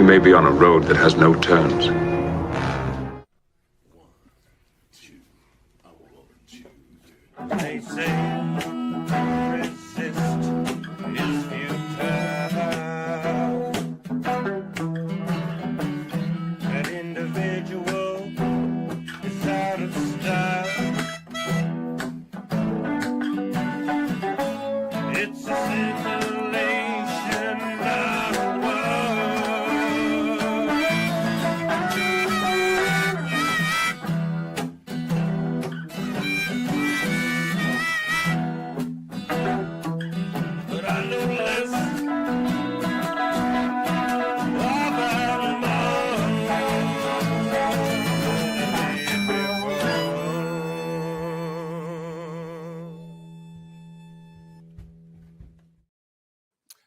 may be on a road that has no turns. They say resist is futile. That individual is out of style. It's a simulation, not a but I know less about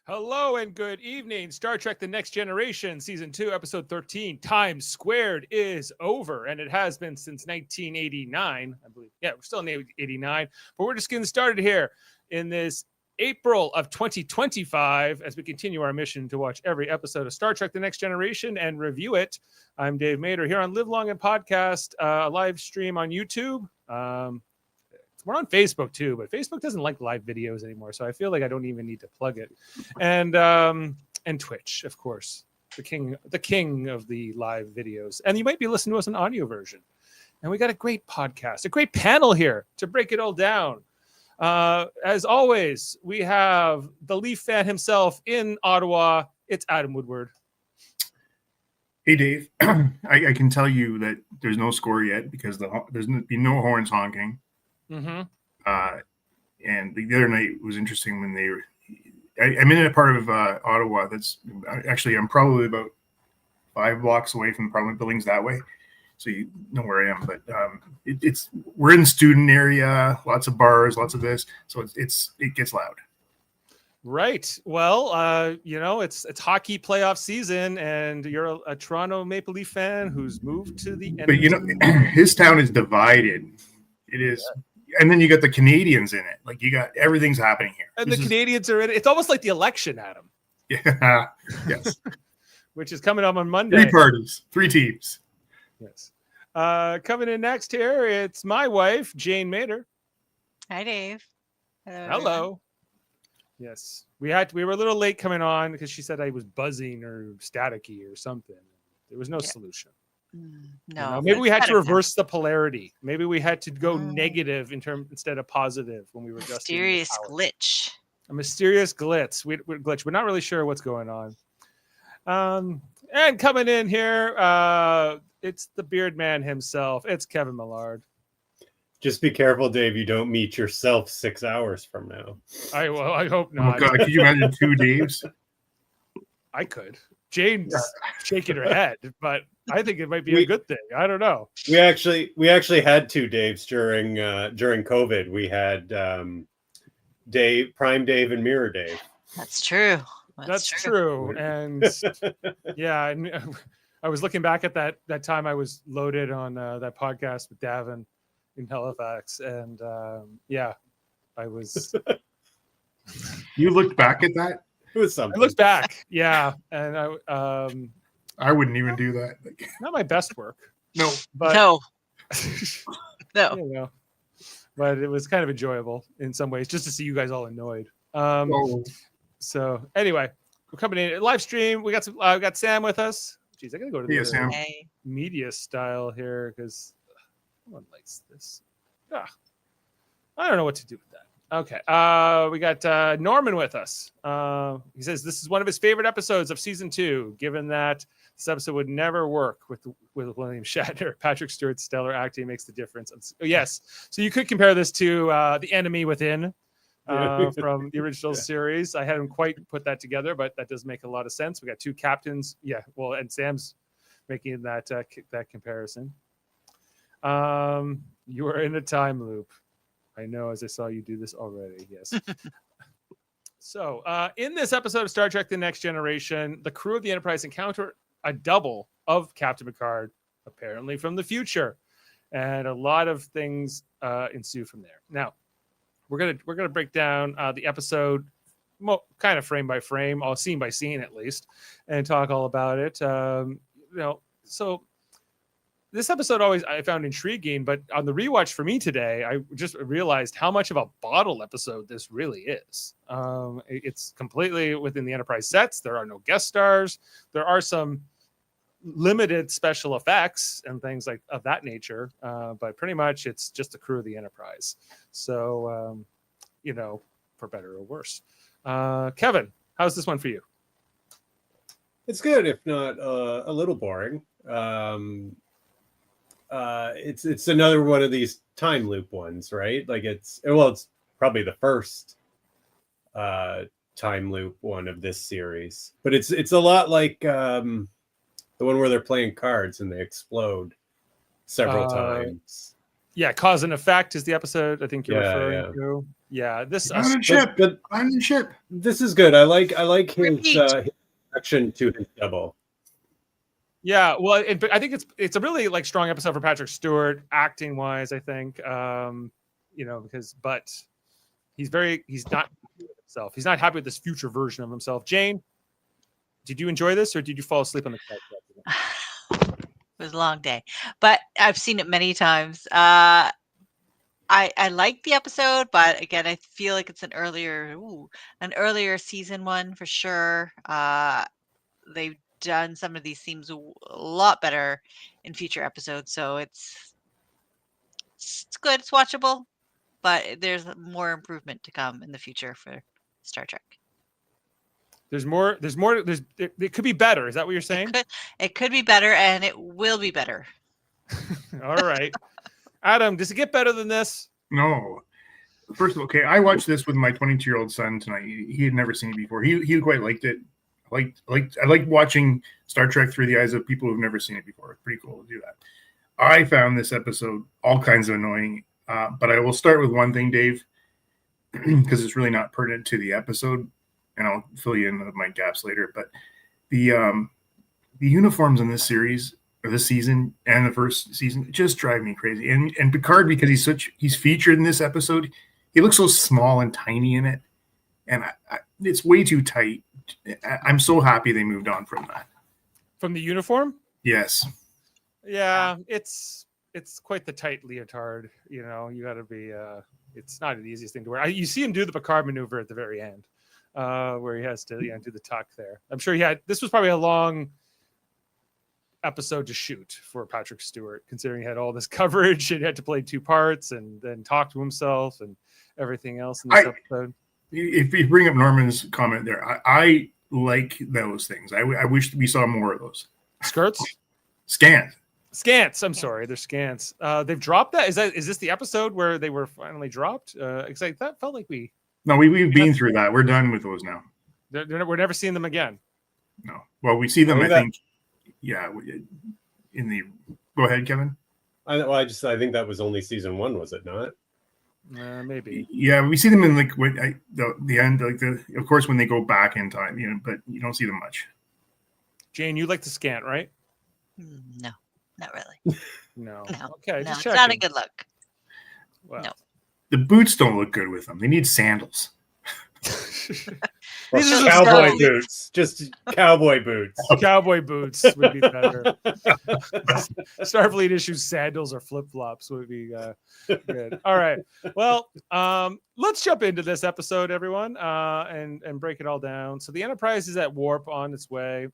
Hello and good evening. Star Trek The Next Generation, Season 2, Episode 13, Time Squared is over. And it has been since 1989, I believe. Yeah, we're still in 89. But we're just getting started here in this April of 2025 as we continue our mission to watch every episode of Star Trek The Next Generation and review it. I'm Dave Mader here on Live Long and Podcast, a live stream on YouTube. We're on Facebook too, but Facebook doesn't like live videos anymore, so I feel like I don't even need to plug it. And Twitch, of course, the king of the live videos. And you might be listening to us in audio version. And we got a great podcast, a great panel here to break it all down. As always, we have the Leaf fan himself in Ottawa. It's Adam Woodward. Hey, Dave. I can tell you that there's no score yet because there's been no horns honking. Mm-hmm. And the other night was interesting when they were. I'm in a part of Ottawa that's actually I'm probably about 5 blocks away from the Parliament buildings that way, so you know where I am. But it's we're in the student area, lots of bars, lots of this, so it gets loud. Right. Well, it's hockey playoff season, and you're a Toronto Maple Leaf fan who's moved to the. But his town is divided. It is. Yeah. And then you got the Canadians in it. Like you got everything's happening here. And the Canadians are in it. It's almost like the election, Adam. Yeah. Yes. Which is coming up on Monday. 3 parties, 3 teams. Yes. Coming in next here, it's my wife, Jane Mader. Hi, Dave. Hello. Yes. We were a little late coming on because she said I was buzzing or staticky or something. There was no solution. No, maybe we had to reverse the polarity. Maybe we had to go negative instead of positive when we were just mysterious glitch. A mysterious glitch. We're not really sure what's going on. And coming in here, it's the beard man himself. It's Kevin Millard. Just be careful, Dave. You don't meet yourself 6 hours from now. I hope not. Oh God, could you imagine 2 Daves? I could. Jane's shaking her head, but I think it might be a good thing. I don't know. We actually had 2 Daves during COVID. We had Dave, Prime Dave, and Mirror Dave. That's true. That's true. And yeah, I was looking back at that time I was loaded on that podcast with Davin in Halifax, and I was. You looked back at that? It was something. I looked back, yeah, and I wouldn't even do that. Not my best work. No, but no. But it was kind of enjoyable in some ways, just to see you guys all annoyed. So anyway, we're coming in live stream. We got Sam with us. Jeez, I gotta go to the Sam. Media style here because no one likes this. I don't know what to do with that. Okay. We got Norman with us. He says this is one of his favorite episodes of season 2, given that this episode would never work with William Shatner. Patrick Stewart's stellar acting makes the difference. Yes. So you could compare this to The Enemy Within from the original series. I hadn't quite put that together, but that does make a lot of sense. We got 2 captains. Yeah. Well, and Sam's making that comparison. You are in a time loop. I know, as I saw you do this already. Yes. So, in this episode of Star Trek The Next Generation, the crew of the Enterprise encounter a double of Captain Picard, apparently from the future. And a lot of things ensue from there. Now, we're gonna break down the episode kind of frame by frame, all scene by scene at least, and talk all about it. So this episode always I found intriguing, but on the rewatch for me today, I just realized how much of a bottle episode this really is. It's completely within the Enterprise sets. There are no guest stars. There are some limited special effects and things like of that nature, but pretty much it's just the crew of the Enterprise. So, for better or worse. Kevin, how's this one for you? It's good, if not a little boring. It's another one of these time loop ones, right? Like it's probably the first time loop one of this series, but it's a lot like the one where they're playing cards and they explode several times. Yeah, Cause and Effect is the episode I think you're referring to. Yeah, this On the ship. This is good. I like his Repeat. action to his double. Yeah, well, but I think it's a really like strong episode for Patrick Stewart acting wise. I think, but he's not happy with himself. He's not happy with this future version of himself. Jane, did you enjoy this or did you fall asleep on the couch? It was a long day, but I've seen it many times. I like the episode, but again, I feel like it's an earlier season one for sure. They've done some of these themes a lot better in future episodes, so it's good. It's watchable, but there's more improvement to come in the future for Star Trek. It could be better. Is that what you're saying? It could be better, and it will be better. All right. Adam, does it get better than this? No. First of all, okay, I watched this with my 22-year-old son tonight. He had never seen it before. He quite liked it. I like watching Star Trek through the eyes of people who've never seen it before. It's pretty cool to do that. I found this episode all kinds of annoying, but I will start with one thing, Dave, because it's really not pertinent to the episode, and I'll fill you in with my gaps later. But the uniforms in this series or this season and the first season just drive me crazy. And Picard, because he's featured in this episode, he looks so small and tiny in it, and it's way too tight. I'm so happy they moved on from that. From the uniform? Yes. Yeah, it's quite the tight leotard. You got to be. It's not the easiest thing to wear. You see him do the Picard maneuver at the very end, where he has to do the tuck there. I'm sure this was probably a long episode to shoot for Patrick Stewart, considering he had all this coverage and he had to play two parts and then talk to himself and everything else in this episode. If you bring up Norman's comment there, I like those things. I wish we saw more of those. Skirts? Scants. I'm sorry, they're scants. They've dropped that. Is this the episode where they were finally dropped? Because that felt like we've been through that. We're done with those now. We're never seeing them again. No. Well, we see them. I think. Yeah. Go ahead, Kevin. I think that was only season one, was it not? Maybe. Yeah, we see them in the end, of course when they go back in time, but you don't see them much. Jane, you like the scant, right? No, not really. No. No. Okay, No, just it's checking. not a good look. Well, No. The boots don't look good with them. They need sandals. Or These are cowboy so- boots. Just cowboy boots. Cowboy boots would be better. Starfleet issues sandals or flip flops would be good. All right. Well, let's jump into this episode, everyone, and break it all down. So the Enterprise is at warp on its way.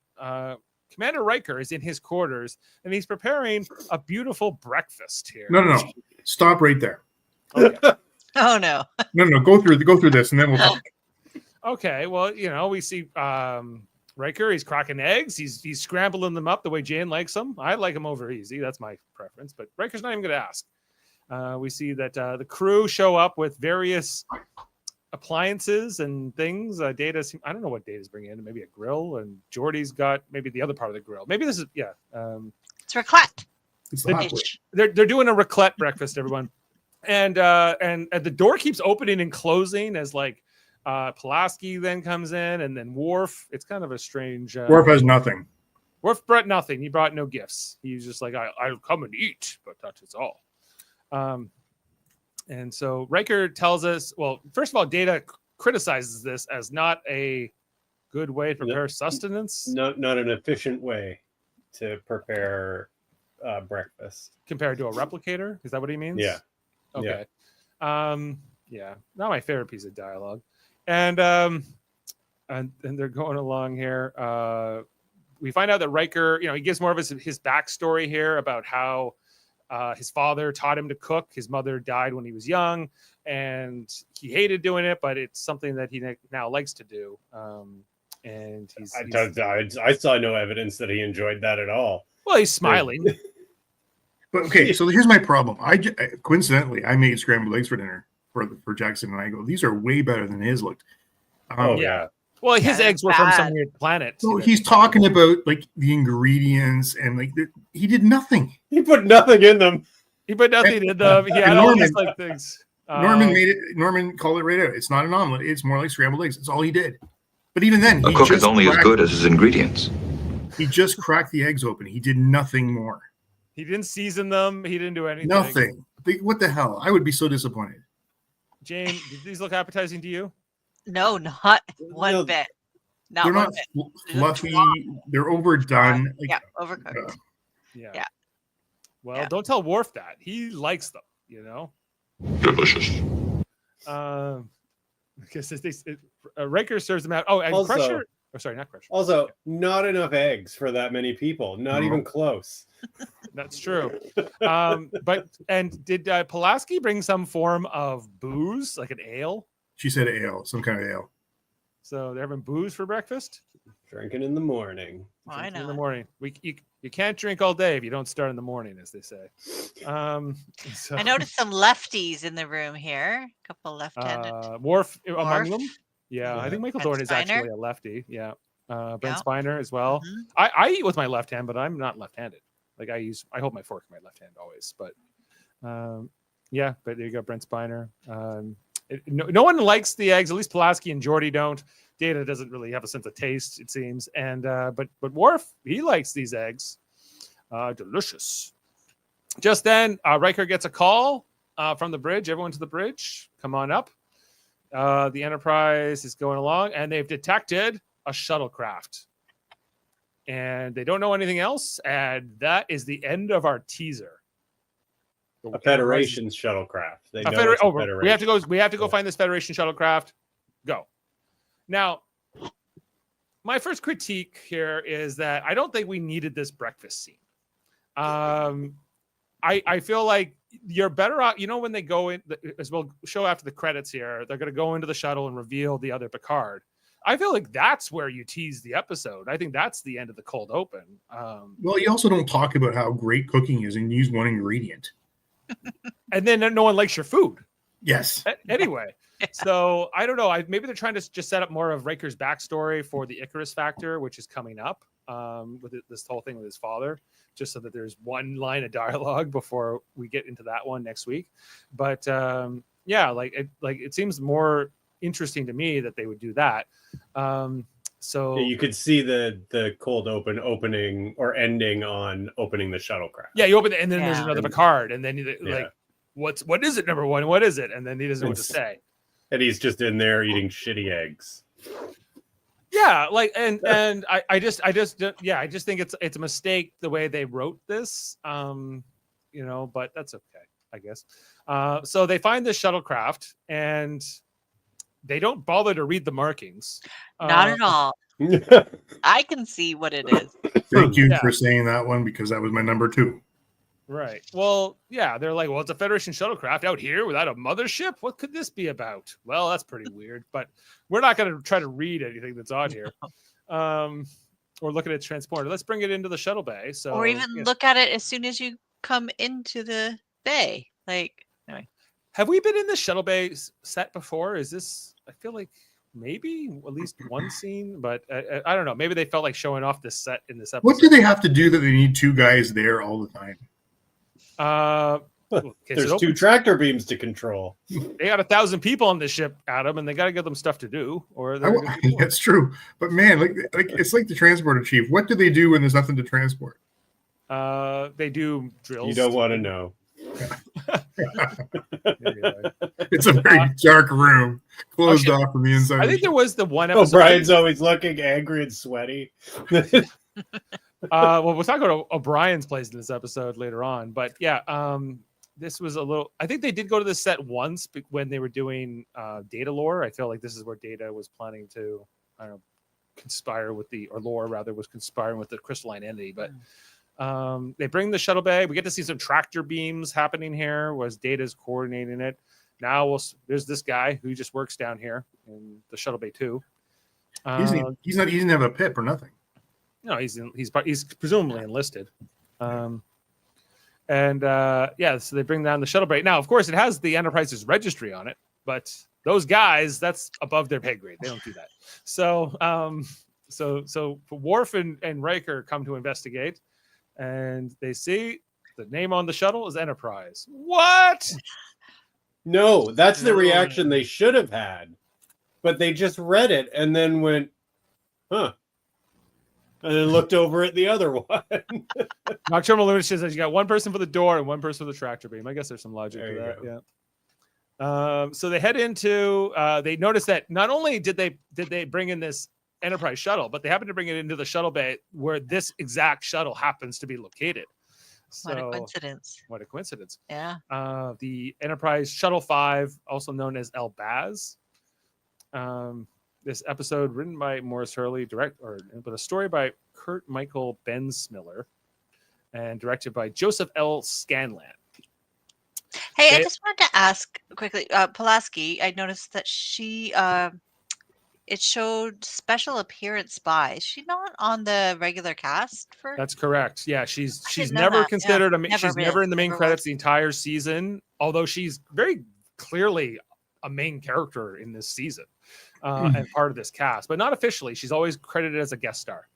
Commander Riker is in his quarters, and he's preparing a beautiful breakfast here. No. Stop right there. Okay. Oh no. No. Go through this, and then we'll talk. Okay, well, we see Riker. He's cracking eggs. He's scrambling them up the way Jane likes them. I like them over easy. That's my preference. But Riker's not even going to ask. We see that the crew show up with various appliances and things. Data. I don't know what Data's bringing in. Maybe a grill, and Geordi's got maybe the other part of the grill. Maybe this is It's raclette. It's the hot plate. They're doing a raclette breakfast, everyone, and the door keeps opening and closing as Pulaski then comes in, and then Worf. It's kind of a strange. Worf has nothing. Worf brought nothing. He brought no gifts. He's just like, I'll come and eat, but that is all. And so Riker tells us, well, first of all, Data criticizes this as not a good way to prepare sustenance Not an efficient way to prepare breakfast. compared to a replicator. Is that what he means? Yeah. Okay. Yeah. Not my favorite piece of dialogue. And they're going along here. We find out that Riker, he gives more of his backstory here about how his father taught him to cook. His mother died when he was young, and he hated doing it, but it's something that he now likes to do. And I saw no evidence that he enjoyed that at all. well, he's smiling. But okay, so here's my problem. Coincidentally, I made scrambled eggs for dinner for Jackson, and I go, these are way better than his looked. Yeah. Well, his eggs were from some weird planet. So he's talking about like the ingredients and like he did nothing. He put nothing in them. He put nothing in them. He had all these like things. Norman called it right out. It's not an omelet. It's more like scrambled eggs. That's all he did. But even then, A cook is only as good as his ingredients. He just cracked the eggs open. He did nothing more. He didn't season them. He didn't do anything. Nothing. What the hell? I would be so disappointed. Jane, did these look appetizing to you? No, not one bit. Not They're one not bit. fluffy. They're overdone. Yeah, overcooked. Yeah. Well, don't tell Worf that. He likes them, Delicious. Because Riker serves them out. Oh, and Also- Crusher. Oh, sorry, not Crusher. Also, not enough eggs for that many people. Not even close. That's true. But did Pulaski bring some form of booze, like an ale? She said ale, some kind of ale. So they're having booze for breakfast? Drinking in the morning. Why In the not? morning. You can't drink all day if you don't start in the morning, as they say. So, I noticed some lefties in the room here. A couple left-handed. Worf among Worf. them. Yeah, I Yeah. think Michael Brent Dorn is Spiner. actually a lefty. Yeah. Brent Yeah. Spiner as well. Mhm. I eat with my left hand, but I'm not left-handed. Like I hold my fork in my left hand always. But yeah, but there you go, Brent Spiner. No one likes the eggs, at least Pulaski and Geordi don't. Data doesn't really have a sense of taste, it seems. And but Worf, he likes these eggs. Delicious. Just then, Riker gets a call from the bridge. Everyone to the bridge. Come on up. The Enterprise is going along, and they've detected a shuttlecraft. And they don't know anything else, and that is the end of our teaser. A Federation shuttlecraft. They know it's a Federation. We have to go find this Federation shuttlecraft. Go. Now, my first critique here is that I don't think we needed this breakfast scene. I feel like you're better off, when they go in, as we'll show after the credits here, they're going to go into the shuttle and reveal the other Picard. I feel like that's where you tease the episode. I think that's the end of the cold open. Well, you also don't talk about how great cooking is and use one ingredient. And then no one likes your food. Yes. Anyway, so I don't know. Maybe they're trying to just set up more of Riker's backstory for the Icarus factor, which is coming up with this whole thing with his father, just so that there's one line of dialogue before we get into that one next week. But yeah, it seems more interesting to me that they would do that. So you could see the cold opening or ending on opening the shuttlecraft. Yeah, you open it, and then there's Yeah. another Picard, and then what is it, number one? What is it? And then he doesn't know what to say. And he's just in there eating shitty eggs. Yeah, and I just think it's a mistake the way they wrote this. But that's okay, I guess. So they find this shuttlecraft, and they don't bother to read the markings. Not at all. I can see what it is. Thank you Yeah. for saying that one, because that was my number 2. Right. Well, yeah, they're like, well, it's a Federation shuttlecraft out here without a mothership. What could this be about? Well, that's pretty weird, but we're not going to try to read anything that's on here. Or look at its transporter. Let's bring it into the shuttle bay. So, Or even look at it as soon as you come into the bay. Anyway. Have we been in the shuttle bay set before? Is this? I feel like maybe at least one scene, but I don't know. Maybe they felt like showing off this set in this episode. What do they have to do that they need 2 guys there all the time? There's 2 tractor beams to control. They got 1,000 people on this ship, Adam, and they got to give them stuff to do. Or they're gonna be bored. That's true. But man, like it's like the transporter chief. What do they do when there's nothing to transport? They do drills. You don't want to know. It's a very dark room, closed Okay. off from the inside. I think there was the one episode. O'Brien's always looking angry and sweaty. Well, we'll talk about O'Brien's place in this episode later on, but yeah, this was a little. I think they did go to the set once when they were doing Data lore. I feel like this is where Data was planning to, I don't know, conspire with the, or lore rather, was conspiring with the crystalline entity. But they bring the shuttle bay. We get to see some tractor beams happening here. Was Data's coordinating it? Now there's this guy who just works down here in the shuttle bay too. He doesn't have a pip or nothing. No, he's presumably enlisted. Yeah, so they bring down the shuttle bay. Now, of course, it has the Enterprise's registry on it, but those guys, that's above their pay grade. They don't do that. So, so Worf and Riker come to investigate, and they see the name on the shuttle is Enterprise. What? No, that's the reaction they should have had, but they just read it and then went, huh. And then looked over at the other one. Nocturnal Lunatic says you got one person for the door and one person for the tractor beam. I guess there's some logic to that. Go. Yeah. So they head into. They notice that not only did they bring in this Enterprise shuttle, but they happen to bring it into the shuttle bay where this exact shuttle happens to be located. So, What a coincidence. What a coincidence. Yeah. The Enterprise Shuttle 5, also known as El Baz. This episode written by Morris Hurley, with a story by Kurt Michael Bensmiller, and directed by Joseph L. Scanlan. Hey, I just wanted to ask quickly, Pulaski, I noticed that she, it showed special appearance by. Is she not on the regular cast for? That's correct. Yeah, she's know never that. considered Yeah, she's been. never in the main Never credits was. the entire season, although she's very clearly a main character in this season and part of this cast, but not officially. She's always credited as a guest star.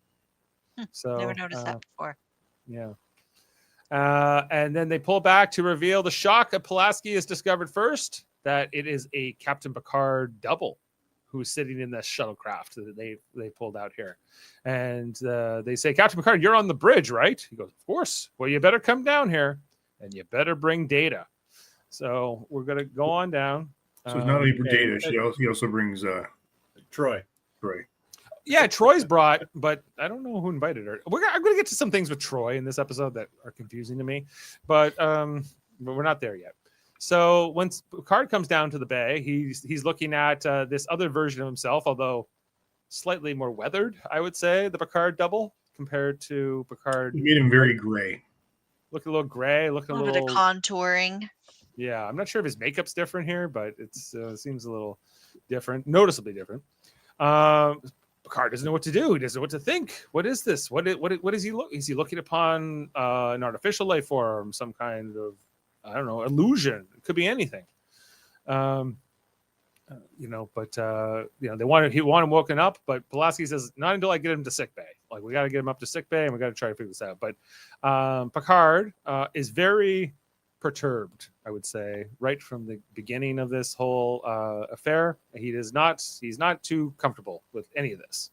So Never noticed that before. Yeah. And then they pull back to reveal the shock that Pulaski has discovered first, that it is a Captain Picard double who's sitting in this shuttlecraft that they pulled out here. And they say, Captain Picard, you're on the bridge, right? He goes, of course. Well, you better come down here and you better bring Data. So we're going to go on down. So it's not only Data, he also brings Troy. Yeah, Troy's brought, but I don't know who invited her. I'm going to get to some things with Troy in this episode that are confusing to me, but we're not there yet. So once Picard comes down to the bay, he's looking at this other version of himself, although slightly more weathered, I would say, the Picard double compared to Picard. He made him very gray. Looking a little gray, looking A little bit of contouring. Yeah, I'm not sure if his makeup's different here, but it seems a little different, noticeably different. Picard doesn't know what to do. He doesn't know what to think. What is this? What is he look? Is he looking upon an artificial life form, some kind of, I don't know, illusion? It could be anything. But he want him woken up, but Pulaski says not until I get him to sickbay. Like, we got to get him up to sickbay, and we got to try to figure this out. But Picard is very perturbed, I would say, right from the beginning of this whole affair. He's not too comfortable with any of this.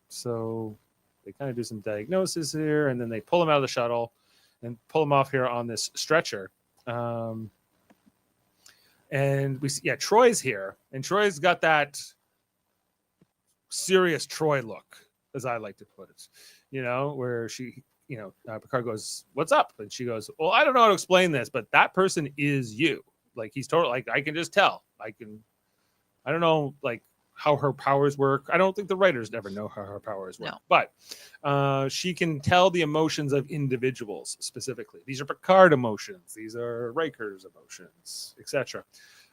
So they kind of do some diagnosis here, and then they pull him out of the shuttle and pull him off here on this stretcher. And we see, Troy's here, and Troy's got that serious Troy look, as I like to put it, where Picard goes, "What's up?" And she goes, "Well, I don't know how to explain this, but that person is you. Like, he's totally, like, I can just tell. I don't know, like, how her powers work. I don't think the writers ever know how her powers work, but she can tell the emotions of individuals specifically. These are Picard emotions. These are Riker's emotions, etc.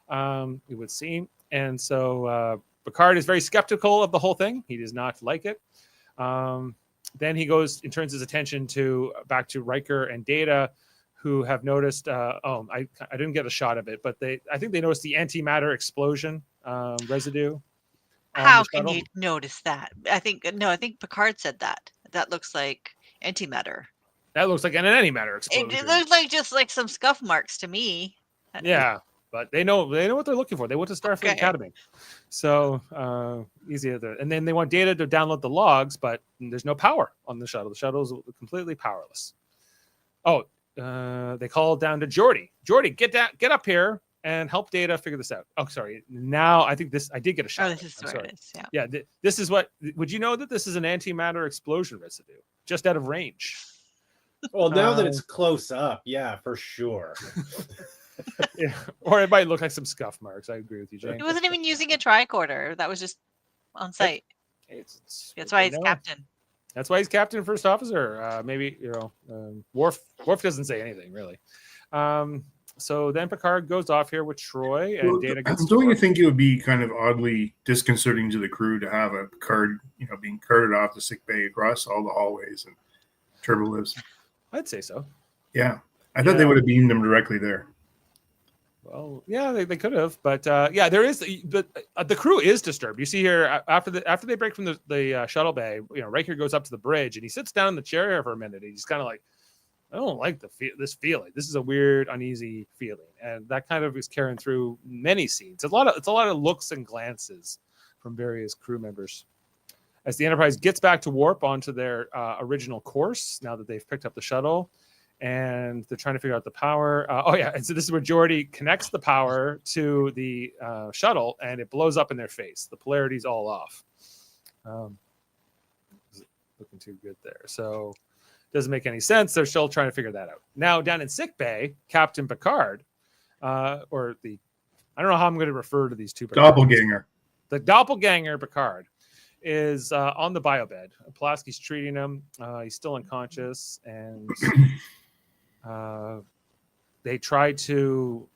It would seem. And so Picard is very skeptical of the whole thing. He does not like it. Then he goes and turns his attention back to Riker and Data, who have noticed. I didn't get a shot of it, but I think they noticed the antimatter explosion residue. How can you notice that? I think Picard said that. That looks like antimatter. That looks like an antimatter explosion. It looks like just like some scuff marks to me. Yeah, but they know what they're looking for. They went to Starfleet Academy, so easy. And then they want Data to download the logs, but there's no power on the shuttle. The shuttle is completely powerless. Oh, they call down to Geordi. Geordi, get up here and help Data figure this out. Oh, sorry. Now I think I did get a shot. Oh, this is where it is. Yeah. Yeah, this is what. Would you know that this is an antimatter explosion residue, just out of range? Well, now that it's close up, yeah, for sure. Yeah, or it might look like some scuff marks. I agree with you, Jane. He wasn't even using a tricorder. That was just on site. That's why he's captain. That's why he's captain, first officer. Maybe Worf doesn't say anything really. So then Picard goes off here with Troy, and Data gets. Don't you think it would be kind of oddly disconcerting to the crew to have a Picard, being carted off the sick bay across all the hallways and turbo lifts? I'd say so. Yeah, I thought they would have beamed him directly there. Well, yeah, they could have, but yeah, there is the crew is disturbed. You see here after they break from the shuttle bay, Riker goes up to the bridge and he sits down in the chair here for a minute. He's kind of like, I don't like this feeling. This is a weird, uneasy feeling, and that kind of is carrying through many scenes. It's a lot of looks and glances from various crew members as the Enterprise gets back to warp onto their original course now that they've picked up the shuttle. And they're trying to figure out the power. And so this is where Geordi connects the power to the shuttle, and it blows up in their face. The polarity's all off. Looking too good there. So doesn't make any sense. They're still trying to figure that out. Now down in sick bay, Captain Picard, I don't know how I'm going to refer to these two. Doppelganger. The doppelganger Picard is on the biobed. Pulaski's treating him. He's still unconscious, and they try to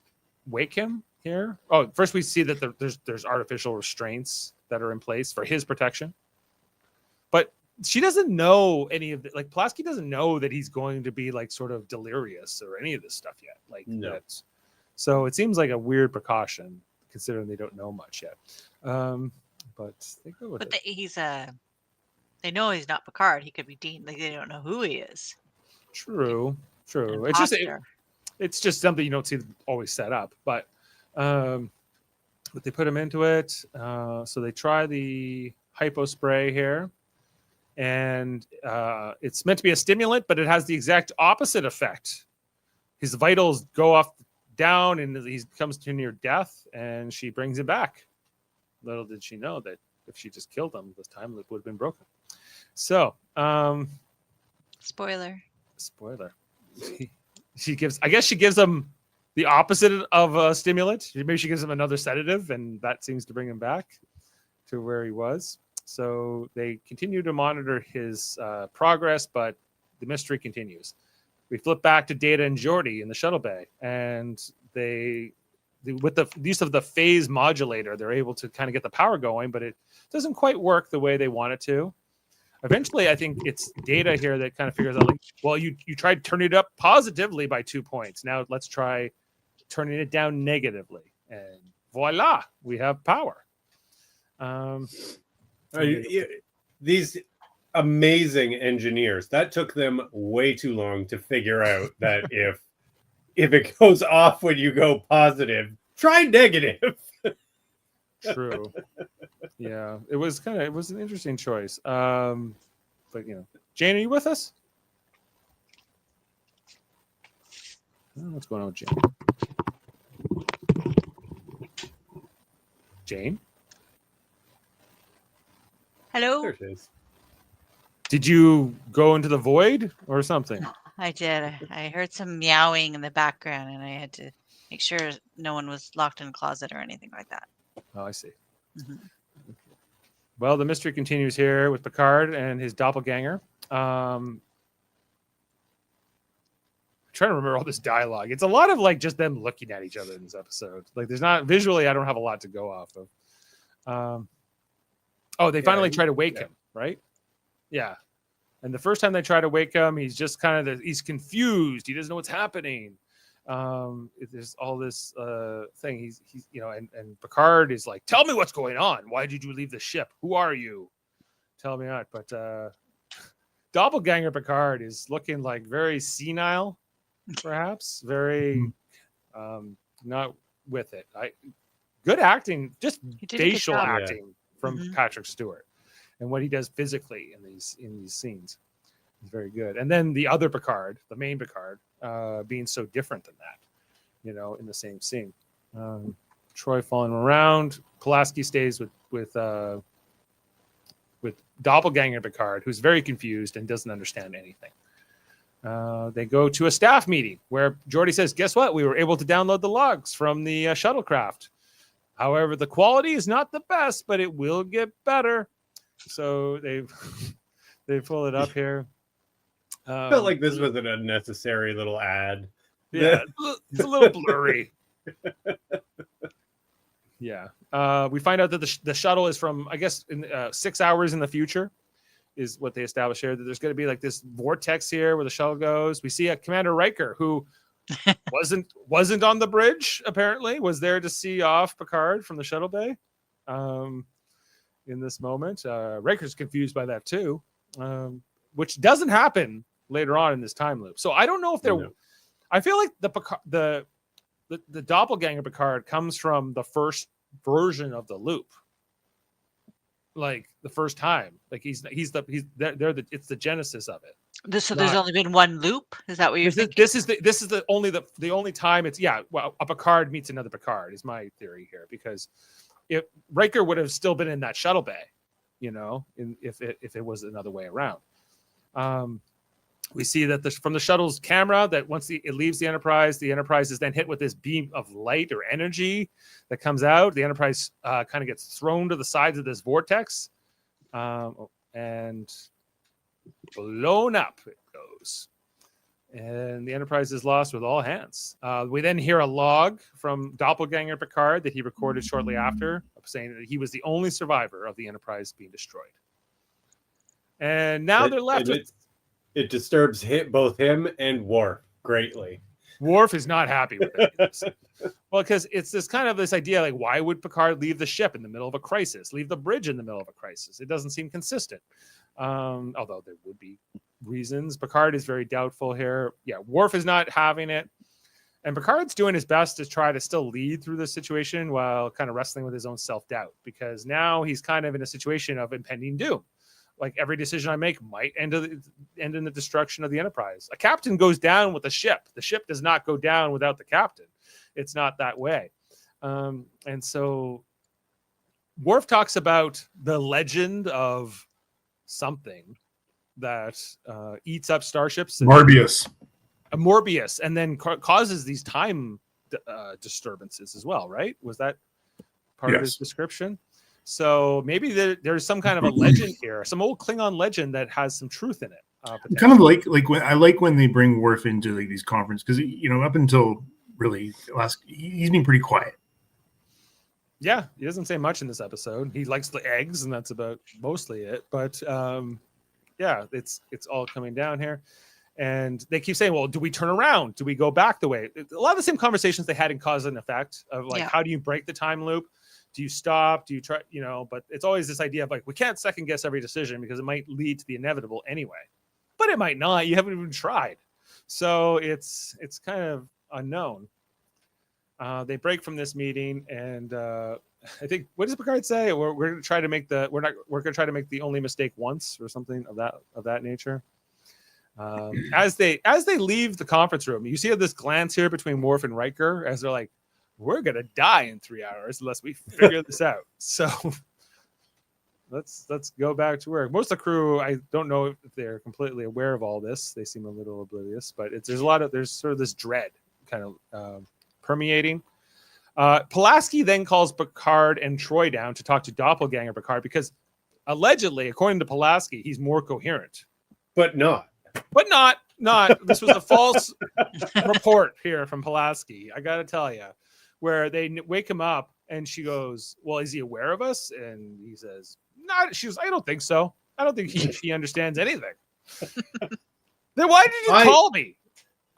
wake him here. Oh, first we see that there's artificial restraints that are in place for his protection, but she doesn't know any of it. Like Pulaski doesn't know that he's going to be like sort of delirious or any of this stuff yet. Like no. So it seems like a weird precaution considering they don't know much yet. But they go with it. They know he's not Picard. He could be Dean. Like they don't know who he is. True. It's just something you don't see always set up, but they put him into it. So they try the hypo spray here, and it's meant to be a stimulant, but it has the exact opposite effect. His vitals go off down, and he comes to near death, and she brings him back. Little did she know that if she just killed him, this time loop would have been broken. So, Spoiler. She gives him the opposite of a stimulant. Maybe she gives him another sedative, and that seems to bring him back to where he was. So they continue to monitor his progress, but the mystery continues. We flip back to Data and Geordi in the shuttle bay, and with the use of the phase modulator, they're able to kind of get the power going, but it doesn't quite work the way they want it to. Eventually, I think it's Data here that kind of figures out, like, well, you tried turning it up positively by 2 points. Now let's try turning it down negatively. And voila, we have power. These amazing engineers, that took them way too long to figure out that if it goes off when you go positive, try negative. True. Yeah, it was an interesting choice. But Jane, are you with us? What's going on with Jane? Hello. There it is. Did you go into the void or something? I did. I heard some meowing in the background, and I had to make sure no one was locked in a closet or anything like that. Oh, I see. Mhm. Well, the mystery continues here with Picard and his doppelganger. I'm trying to remember all this dialogue. It's a lot of like just them looking at each other in this episode. Like there's not visually, I don't have a lot to go off of. They finally try to wake him, right? Yeah. And the first time they try to wake him, he's just he's confused. He doesn't know what's happening. There's all this thing. He's and Picard is like, tell me what's going on. Why did you leave the ship? Who are you? Tell me not. But doppelganger Picard is looking like very senile, perhaps very not with it. Good acting, just facial acting from Patrick Stewart and what he does physically in these scenes. It's very good. And then the other Picard, the main Picard, being so different than that, in the same scene. Troy following around. Pulaski stays with doppelganger Picard, who's very confused and doesn't understand anything. They go to a staff meeting where Geordi says, guess what? We were able to download the logs from the shuttlecraft. However, the quality is not the best, but it will get better. So they pull it up here. Felt like this was an unnecessary little ad. Yeah, it's a little blurry. Yeah. We find out that the shuttle is from, I guess, in 6 hours in the future is what they established here, that there's going to be like this vortex here where the shuttle goes. We see a Commander Riker who wasn't on the bridge, apparently, was there to see off Picard from the shuttle bay in this moment. Riker's confused by that too, which doesn't happen later on in this time loop. So I don't know if they're... No. I feel like the doppelganger Picard comes from the first version of the loop, like the first time. Like it's the genesis of it. So there's only been one loop. Is that what you're thinking? This is the only time it's a Picard meets another Picard is my theory here, because if Riker would have still been in that shuttle bay, if it was another way around. We see that from the shuttle's camera that once it leaves the Enterprise is then hit with this beam of light or energy that comes out. The Enterprise kind of gets thrown to the sides of this vortex and blown up it goes. And the Enterprise is lost with all hands. We then hear a log from Doppelganger Picard that he recorded shortly after, saying that he was the only survivor of the Enterprise being destroyed. And now they're left with... It disturbs both him and Worf greatly. Worf is not happy with it. Well, because it's this idea, like, why would Picard leave the ship in the middle of a crisis, leave the bridge in the middle of a crisis? It doesn't seem consistent. Although there would be reasons. Picard is very doubtful here. Yeah, Worf is not having it. And Picard's doing his best to try to still lead through this situation while kind of wrestling with his own self-doubt, because now he's kind of in a situation of impending doom. Like, every decision I make might end in the destruction of the Enterprise. A captain goes down with a ship. The ship does not go down without the captain. It's not that way. And so Worf talks about the legend of something that eats up starships. Morbius, and then causes these time disturbances as well, right? Was that part of his description? So maybe there's some kind of a legend here, some old Klingon legend that has some truth in it. Kind of like when they bring Worf into like these conferences, because up until really he's been pretty quiet. Yeah, he doesn't say much in this episode. He likes the eggs, and that's about mostly it. But yeah, it's all coming down here. And they keep saying, well, do we turn around? Do we go back the way? A lot of the same conversations they had in Cause and Effect of like, how do you break the time loop? Do you stop? Do you try? But it's always this idea of like, we can't second guess every decision because it might lead to the inevitable anyway. But it might not. You haven't even tried. So it's kind of unknown. They break from this meeting, and I think, what does Picard say? We're going to try to make we're going to try to make the only mistake once, or something of that nature. As they leave the conference room, you see this glance here between Worf and Riker as they're like, we're going to die in 3 hours unless we figure this out. So let's go back to work. Most of the crew, I don't know if they're completely aware of all this. They seem a little oblivious, but there's sort of this dread kind of permeating. Pulaski then calls Picard and Troy down to talk to Doppelganger Picard because allegedly, according to Pulaski, he's more coherent. But not. This was a false report here from Pulaski. I got to tell you, where they wake him up and she goes, well, is he aware of us? And he says, not. She goes, I don't think so. I don't think he understands anything. Then why did you call me?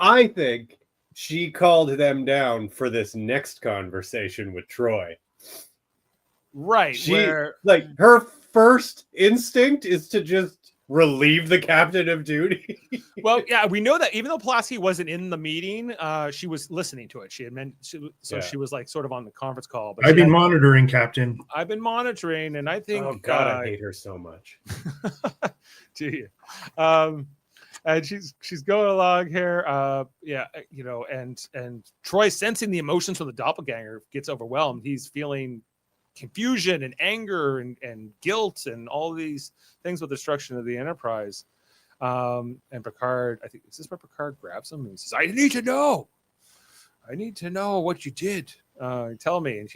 I think she called them down for this next conversation with Troy. Right. Like, her first instinct is to just relieve the captain of duty. Well, yeah, we know that even though Pulaski wasn't in the meeting, she was listening to it. She was like sort of on the conference call. But I've been monitoring, Captain. I've been monitoring, and I think, oh God, I hate her so much. Do you? And she's going along here. And Troy, sensing the emotions from the doppelganger, gets overwhelmed. He's feeling confusion and anger and guilt and all these things with the destruction of the Enterprise. And Picard, I think, is this where Picard grabs him and he says, I need to know what you did. Tell me. And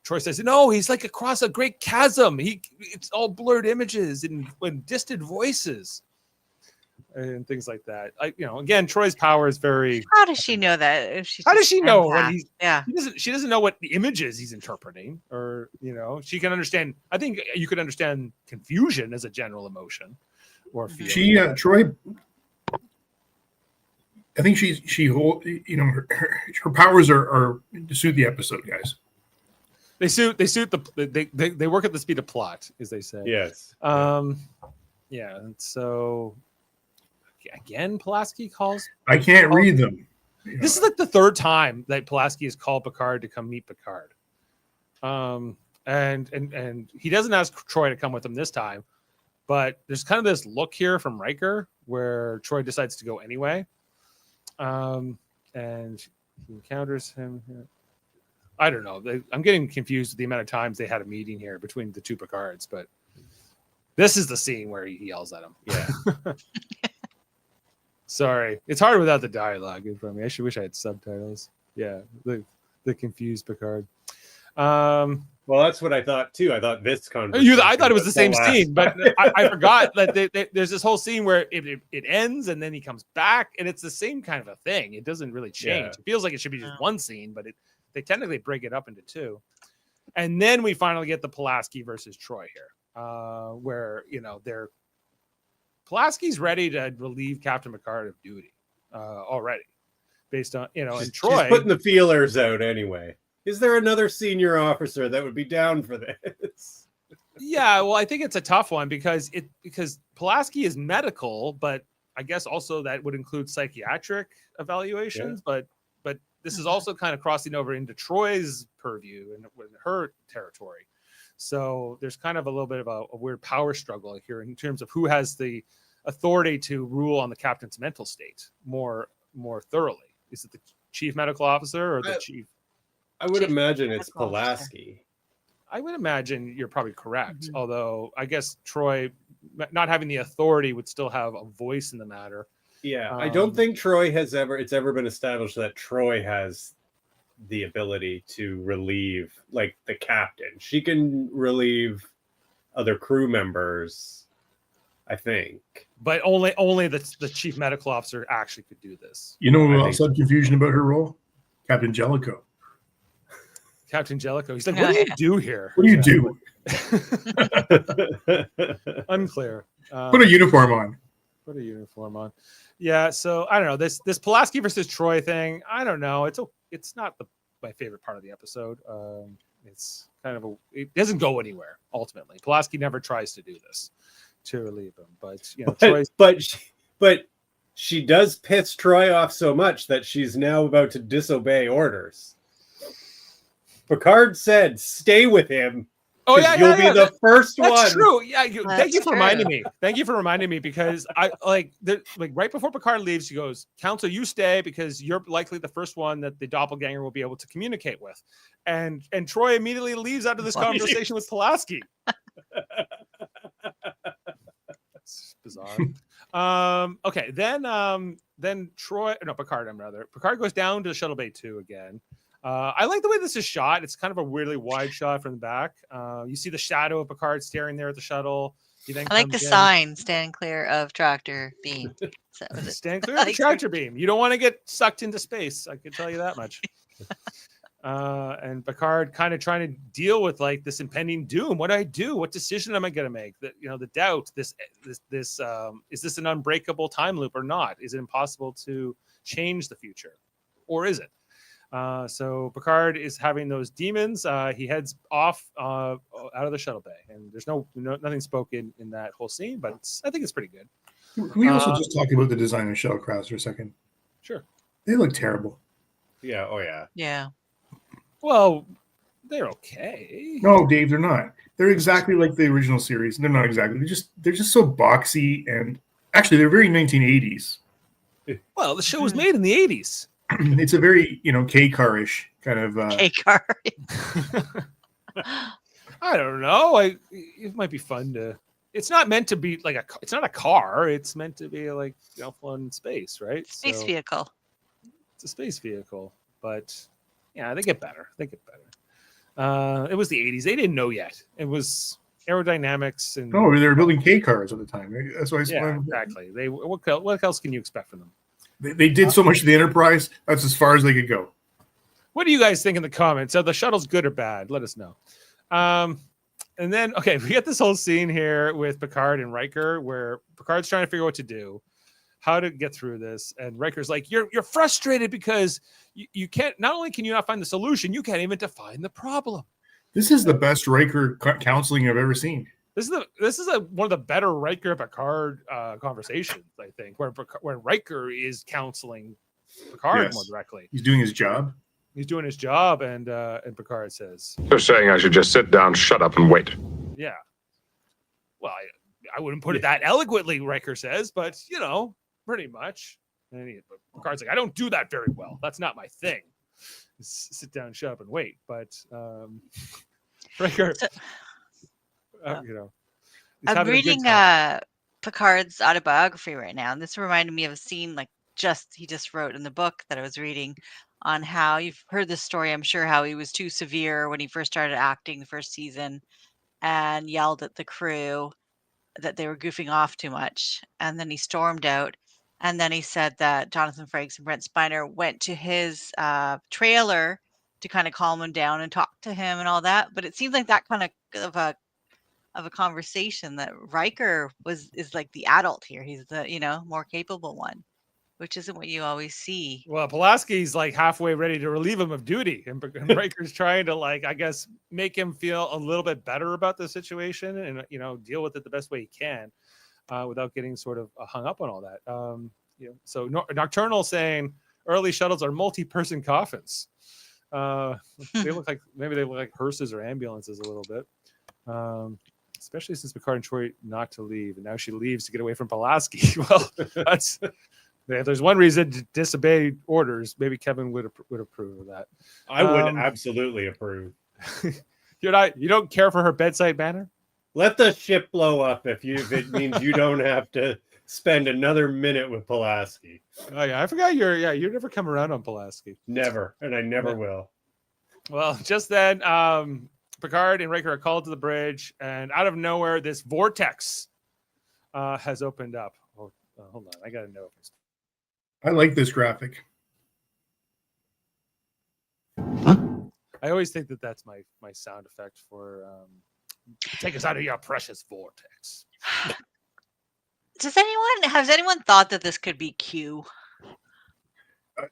Troy says, no, he's like across a great chasm. It's all blurred images and distant voices and things like that. Again, Troy's power is very. How does she know that? If she's How does just she know empath? when he's? Yeah. She doesn't know what the images he's interpreting, or she can understand. I think you could understand confusion as a general emotion or feeling. She Troy. I think she hold her powers are to suit the episode, guys. They suit they work at the speed of plot, as they say. Yes. Yeah, and so again, Pulaski calls. I can't read them. This is like the third time that Pulaski has called Picard to come meet Picard. And he doesn't ask Troy to come with him this time, but there's kind of this look here from Riker where Troy decides to go anyway. And he encounters him here. I don't know. I'm getting confused with the amount of times they had a meeting here between the two Picards, but this is the scene where he yells at him. Yeah. Sorry. It's hard without the dialogue in front of me. I wish I had subtitles. Yeah. The confused Picard. Well, that's what I thought too. I thought this conversation. I thought it was the same last scene, but I forgot that there's this whole scene where it ends and then he comes back, and it's the same kind of a thing. It doesn't really change. Yeah. It feels like it should be just one scene, but they technically break it up into two. And then we finally get the Pulaski versus Troy here, where Pulaski's ready to relieve Captain Picard of duty already, based on and Troy she's putting the feelers out anyway. Is there another senior officer that would be down for this? Yeah, well, I think it's a tough one because Pulaski is medical, but I guess also that would include psychiatric evaluations. Yeah. But this is also kind of crossing over into Troy's purview and her territory. So there's kind of a little bit of a weird power struggle here in terms of who has the authority to rule on the captain's mental state more thoroughly. Is it the chief medical officer or the chief? I would Chief imagine it's medical officer. Pulaski. I would imagine you're probably correct. Although I guess Troy, not having the authority, would still have a voice in the matter. Yeah, I don't think it's ever been established that Troy has the ability to relieve, like, the captain. She can relieve other crew members, I think. But only the chief medical officer actually could do this. You know who I else had confusion about her role? Captain Jellicoe. Captain Jellicoe. He's like, what do you do here? What do you do? Unclear. Put a uniform on. Put a uniform on. Yeah, so I don't know. This Pulaski versus Troy thing, I don't know. It's not my favorite part of the episode. It's kind of it doesn't go anywhere ultimately. Pulaski never tries to do this to relieve him, but Troy's but she does piss Troy off so much that she's now about to disobey orders. Picard said, "Stay with him." Oh yeah, you'll be the first one. That's true. Yeah, thank That's you for true. reminding me. Thank you for reminding me because I like right before Picard leaves, she goes, "Council, you stay because you're likely the first one that the doppelganger will be able to communicate with." And Troy immediately leaves out of this conversation with Pulaski. It's bizarre. Okay, then Picard goes down to Shuttle Bay 2 again. I like the way this is shot. It's kind of a weirdly wide shot from the back. You see the shadow of Picard staring there at the shuttle. He then I like the comes in. sign, stand clear of tractor beam. So was it? Stand clear of the tractor beam. You don't want to get sucked into space. I can tell you that much. And Picard kind of trying to deal with like this impending doom. What do I do? What decision am I going to make? That the doubt. This is this an unbreakable time loop or not? Is it impossible to change the future, or is it? So Picard is having those demons. He heads off out of the shuttle bay, and there's nothing spoken in that whole scene, but I think it's pretty good. Can we also just talk about the design of shuttlecrafts for a second? Sure. They look terrible. Yeah. Oh yeah. Yeah. Well, they're okay. No, Dave, they're not. They're exactly like the original series. They're not exactly. They're just so boxy and Actually, they're very 1980s. Well, the show was made in the 80s. It's a very, K car-ish kind of. K car. I don't know. It might be fun to. It's not meant to be like it's not a car. It's meant to be like flown in space, right? Space vehicle. It's a space vehicle, but yeah, they get better. It was the 80s. They didn't know yet. It was aerodynamics and. Oh, they were building K cars at the time. Right? That's why. Yeah, exactly. What else can you expect from them? They did so much to the Enterprise. That's as far as they could go. What do you guys think in the comments? Are the shuttles good or bad? Let us know. And then, okay, we get this whole scene here with Picard and Riker where Picard's trying to figure out what to do, how to get through this. And Riker's like, you're frustrated because you can't, not only can you not find the solution, you can't even define the problem. This is the best Riker counseling I've ever seen. This is one of the better Riker Picard conversations, I think, where Riker is counseling Picard more directly. He's doing his job. He's doing his job, and Picard says, You're saying I should just sit down, shut up, and wait. yeah. Well, I wouldn't put it that eloquently, Riker says, but, pretty much. And Picard's like, I don't do that very well. That's not my thing. Sit down, shut up, and wait. But Riker, I'm reading Picard's autobiography right now, and this reminded me of a scene he just wrote in the book that I was reading on how you've heard this story, I'm sure, how he was too severe when he first started acting the first season and yelled at the crew that they were goofing off too much. And then he stormed out. And then he said that Jonathan Frakes and Brent Spiner went to his trailer to kind of calm him down and talk to him and all that. But it seems like that kind of a conversation that Riker is like the adult here. He's the, more capable one, which isn't what you always see. Well, Pulaski's like halfway ready to relieve him of duty, and Riker's trying to I guess make him feel a little bit better about the situation and deal with it the best way he can, without getting sort of hung up on all that. So Nocturnal saying early shuttles are multi-person coffins. They look like hearses or ambulances a little bit. Especially since Picard and Troy not to leave, and now she leaves to get away from Pulaski. Well, if there's one reason to disobey orders, maybe Kevin would approve of that. I would absolutely approve. You don't care for her bedside manner? Let the ship blow up if it means you don't have to spend another minute with Pulaski. Oh yeah, I forgot you never come around on Pulaski. Never, and I never will. Well, just then, Picard and Riker are called to the bridge, and out of nowhere, this vortex has opened up. Hold on, I gotta know. I like this graphic. I always think that's my sound effect for take us out of your precious vortex. Has anyone thought that this could be Q?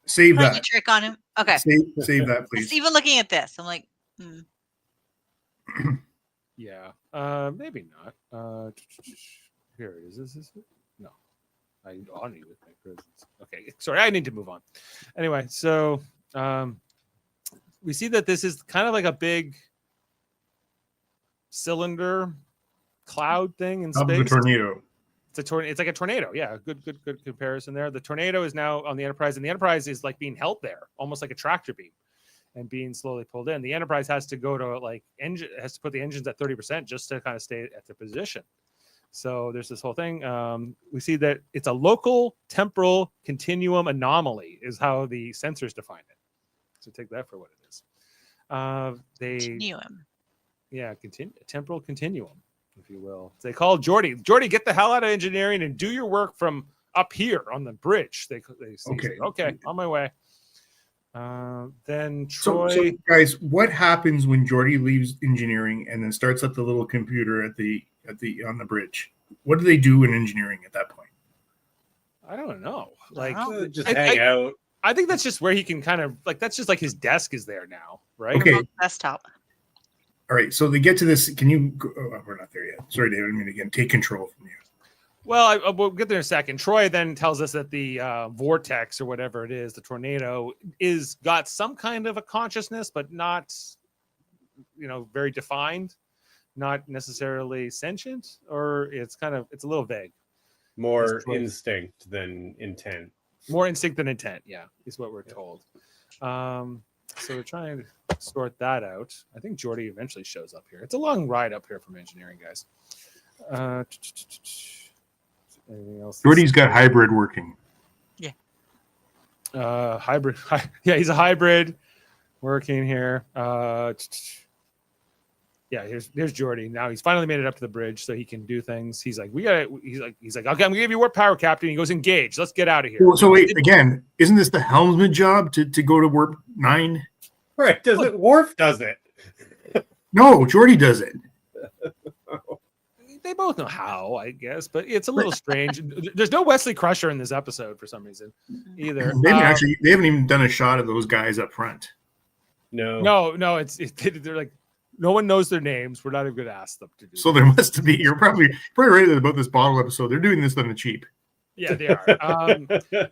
Save Playing that. a trick on him? Okay. Save that, please. Just even looking at this, I'm like, Yeah, maybe not. Here it is. Is this it? No, I on you with my presence. Okay, sorry, I need to move on. Anyway, so we see that this is kind of like a big cylinder cloud thing in space. A tornado. It's like a tornado. Yeah, good comparison there. The tornado is now on the Enterprise, and the Enterprise is like being held there, almost like a tractor beam, and being slowly pulled in. The Enterprise has to go to has to put the engines at 30% just to kind of stay at the position. So there's this whole thing. We see that it's a local temporal continuum anomaly is how the sensors define it. So take that for what it is. continuum. Yeah, temporal continuum, if you will. They call Geordi, get the hell out of engineering and do your work from up here on the bridge. They say, okay, on my way. Then Troy. So guys, what happens when Geordi leaves engineering and then starts up the little computer on the bridge? What do they do in engineering at that point? I don't know. Just hang out. I think that's just where he can kind of that's just like his desk is there now, right? Okay. Desktop. All right, so they get to this. Can you? We're not there yet. Sorry, David. I mean, again, take control from you. Well, we'll get there in a second. Troy then tells us that the vortex or whatever it is, the tornado, is got some kind of a consciousness, but not, very defined, not necessarily sentient, or it's a little vague. More Troy. instinct than intent. More instinct than intent, yeah, is what we're told. So we're trying to sort that out. I think Jordy eventually shows up here. It's a long ride up here from engineering, guys. Anything else? Jordy's got hybrid working. Hybrid. Yeah, he's a hybrid working here. Yeah, here's Jordy. Now he's finally made it up to the bridge, so he can do things. He's like, okay, I'm gonna give you warp power, Captain. He goes, engage. Let's get out of here. Well, so wait, again, isn't this the helmsman job to go to warp 9? Right? Does it? Worf does it. No, Jordy does it. They both know how, I guess, but it's a little strange. There's no Wesley Crusher in this episode for some reason either. They haven't even done a shot of those guys up front. No. No, they're like, no one knows their names. We're not even going to ask them to do. So there must be. You're probably right about this bottle episode. They're doing this on the cheap. Yeah, they are.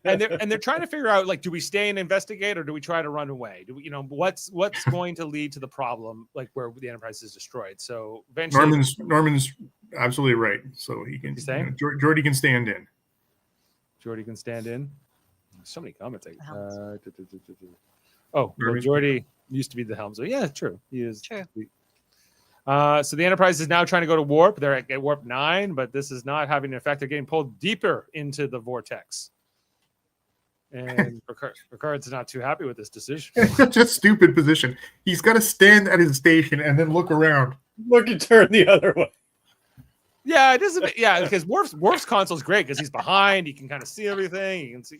And they're trying to figure out, like, do we stay and investigate, or do we try to run away? Do we, what's going to lead to the problem, like where the Enterprise is destroyed? So eventually, Norman's absolutely right. So he can. Jordy can stand in. Jordy can stand in. So many comments. Well, Jordy used to be the helm. So yeah, true. He is true. So the Enterprise is now trying to go to warp. They're at warp 9, but this is not having an effect. They're getting pulled deeper into the vortex. And Picard's not too happy with this decision. It's such a stupid position. He's got to stand at his station and then look around. Look and turn the other way. Yeah, it is. Yeah, because Worf's console is great because he's behind. He can kind of see everything. He can see,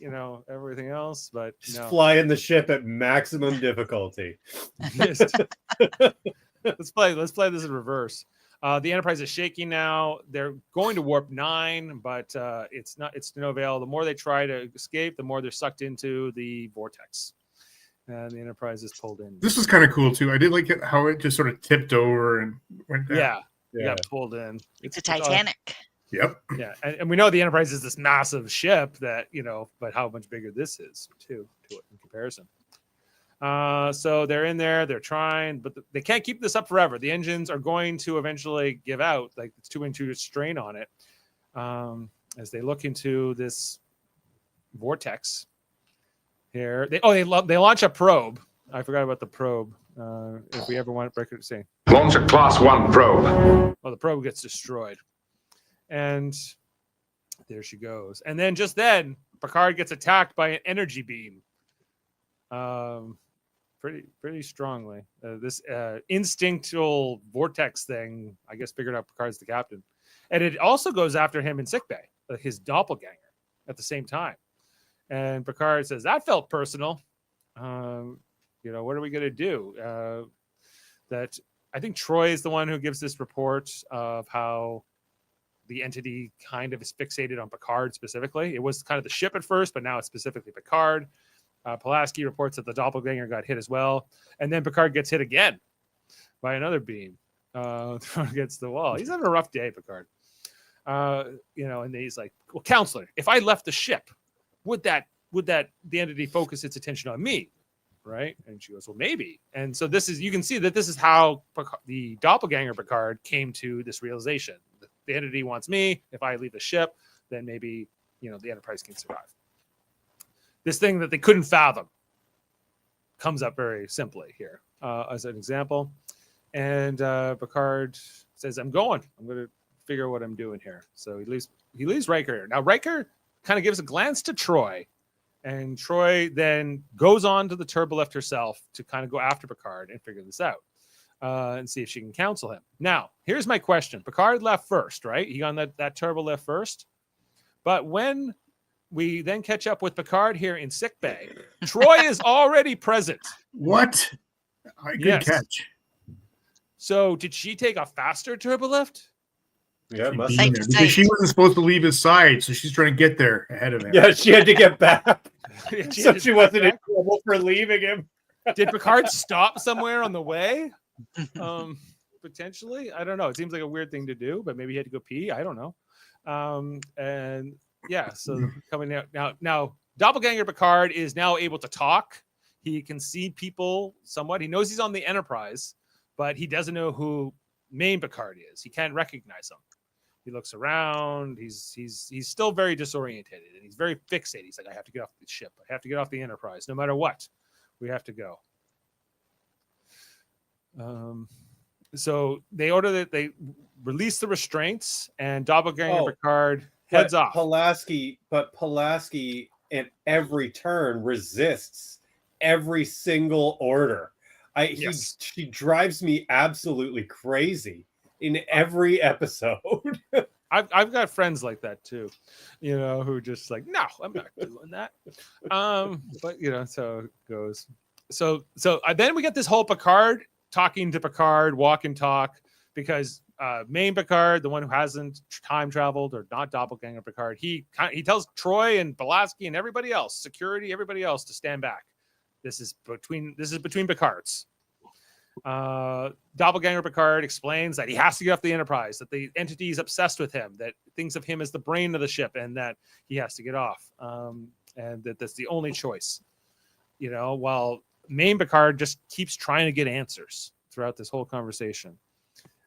everything else. But just flying the ship at maximum difficulty. Let's play this in reverse. The Enterprise is shaking now. They're going to warp 9, but it's to no avail. The more they try to escape, the more they're sucked into the vortex, and the Enterprise is pulled in. This was kind of cool too. I did like how it just sort of tipped over and went down. Yeah, got pulled in. It's a Titanic. Yep. Yeah, and we know the Enterprise is this massive ship that but how much bigger this is too to it in comparison. So they're in there, they're trying, but they can't keep this up forever. The engines are going to eventually give out. Like, it's too much strain on it. As they look into this vortex here, they launch a probe. I forgot about the probe. If we ever want to break it, say Launch a Class 1 probe. well, the probe gets destroyed, and there she goes. And then just then, Picard gets attacked by an energy beam. Pretty strongly. This instinctual vortex thing, I guess, figured out Picard's the captain, and it also goes after him in sickbay, his doppelganger, at the same time. And Picard says that felt personal. What are we gonna do? That I think Troy is the one who gives this report of how the entity kind of is fixated on Picard specifically. It was kind of the ship at first, but now it's specifically Picard. Pulaski reports that the doppelganger got hit as well, and then Picard gets hit again by another beam thrown against the wall. He's having a rough day, Picard. And he's like, "Well, counselor, if I left the ship, would that the entity focus its attention on me, right?" And she goes, "Well, maybe." And so you can see that this is how the doppelganger Picard came to this realization: the entity wants me. If I leave the ship, then maybe the Enterprise can survive. This thing that they couldn't fathom comes up very simply here as an example. And Picard says, I'm going to figure out what I'm doing here. So he leaves Riker here. Now Riker kind of gives a glance to Troy, and Troy then goes on to the turbolift herself to kind of go after Picard and figure this out and see if she can counsel him. Now, here's my question. Picard left first, right? He got on that turbolift first. But when we then catch up with Picard here in sickbay, Troy is already present. What? Good catch. So did she take a faster turbolift? Yeah, must Sight have. to sight. She wasn't supposed to leave his side, so she's trying to get there ahead of him. Yeah, she had to get back. So she wasn't in back. trouble for leaving him. Did Picard stop somewhere on the way? Potentially. I don't know. It seems like a weird thing to do, but maybe he had to go pee. I don't know. And yeah, so coming out now, Doppelganger Picard is now able to talk. He can see people somewhat. He knows he's on the Enterprise, but he doesn't know who main Picard is. He can't recognize him. He looks around. He's still very disorientated, and he's very fixated. He's like, I have to get off the ship. I have to get off the Enterprise, no matter what. We have to go. So they order that they release the restraints, and Doppelganger Picard heads off. Pulaski at every turn resists every single order. She drives me absolutely crazy in every episode. I've got friends like that too, who just like, no, I'm not doing that. But so it goes. So then we get this whole Picard talking to Picard, walk and talk, because main Picard, the one who hasn't time traveled or not Doppelganger Picard, he tells Troy and Pulaski and everybody else, security, everybody else, to stand back. This is between Picards. Doppelganger Picard explains that he has to get off the Enterprise, that the entity is obsessed with him, that thinks of him as the brain of the ship, and that he has to get off, and that's the only choice. While main Picard just keeps trying to get answers throughout this whole conversation.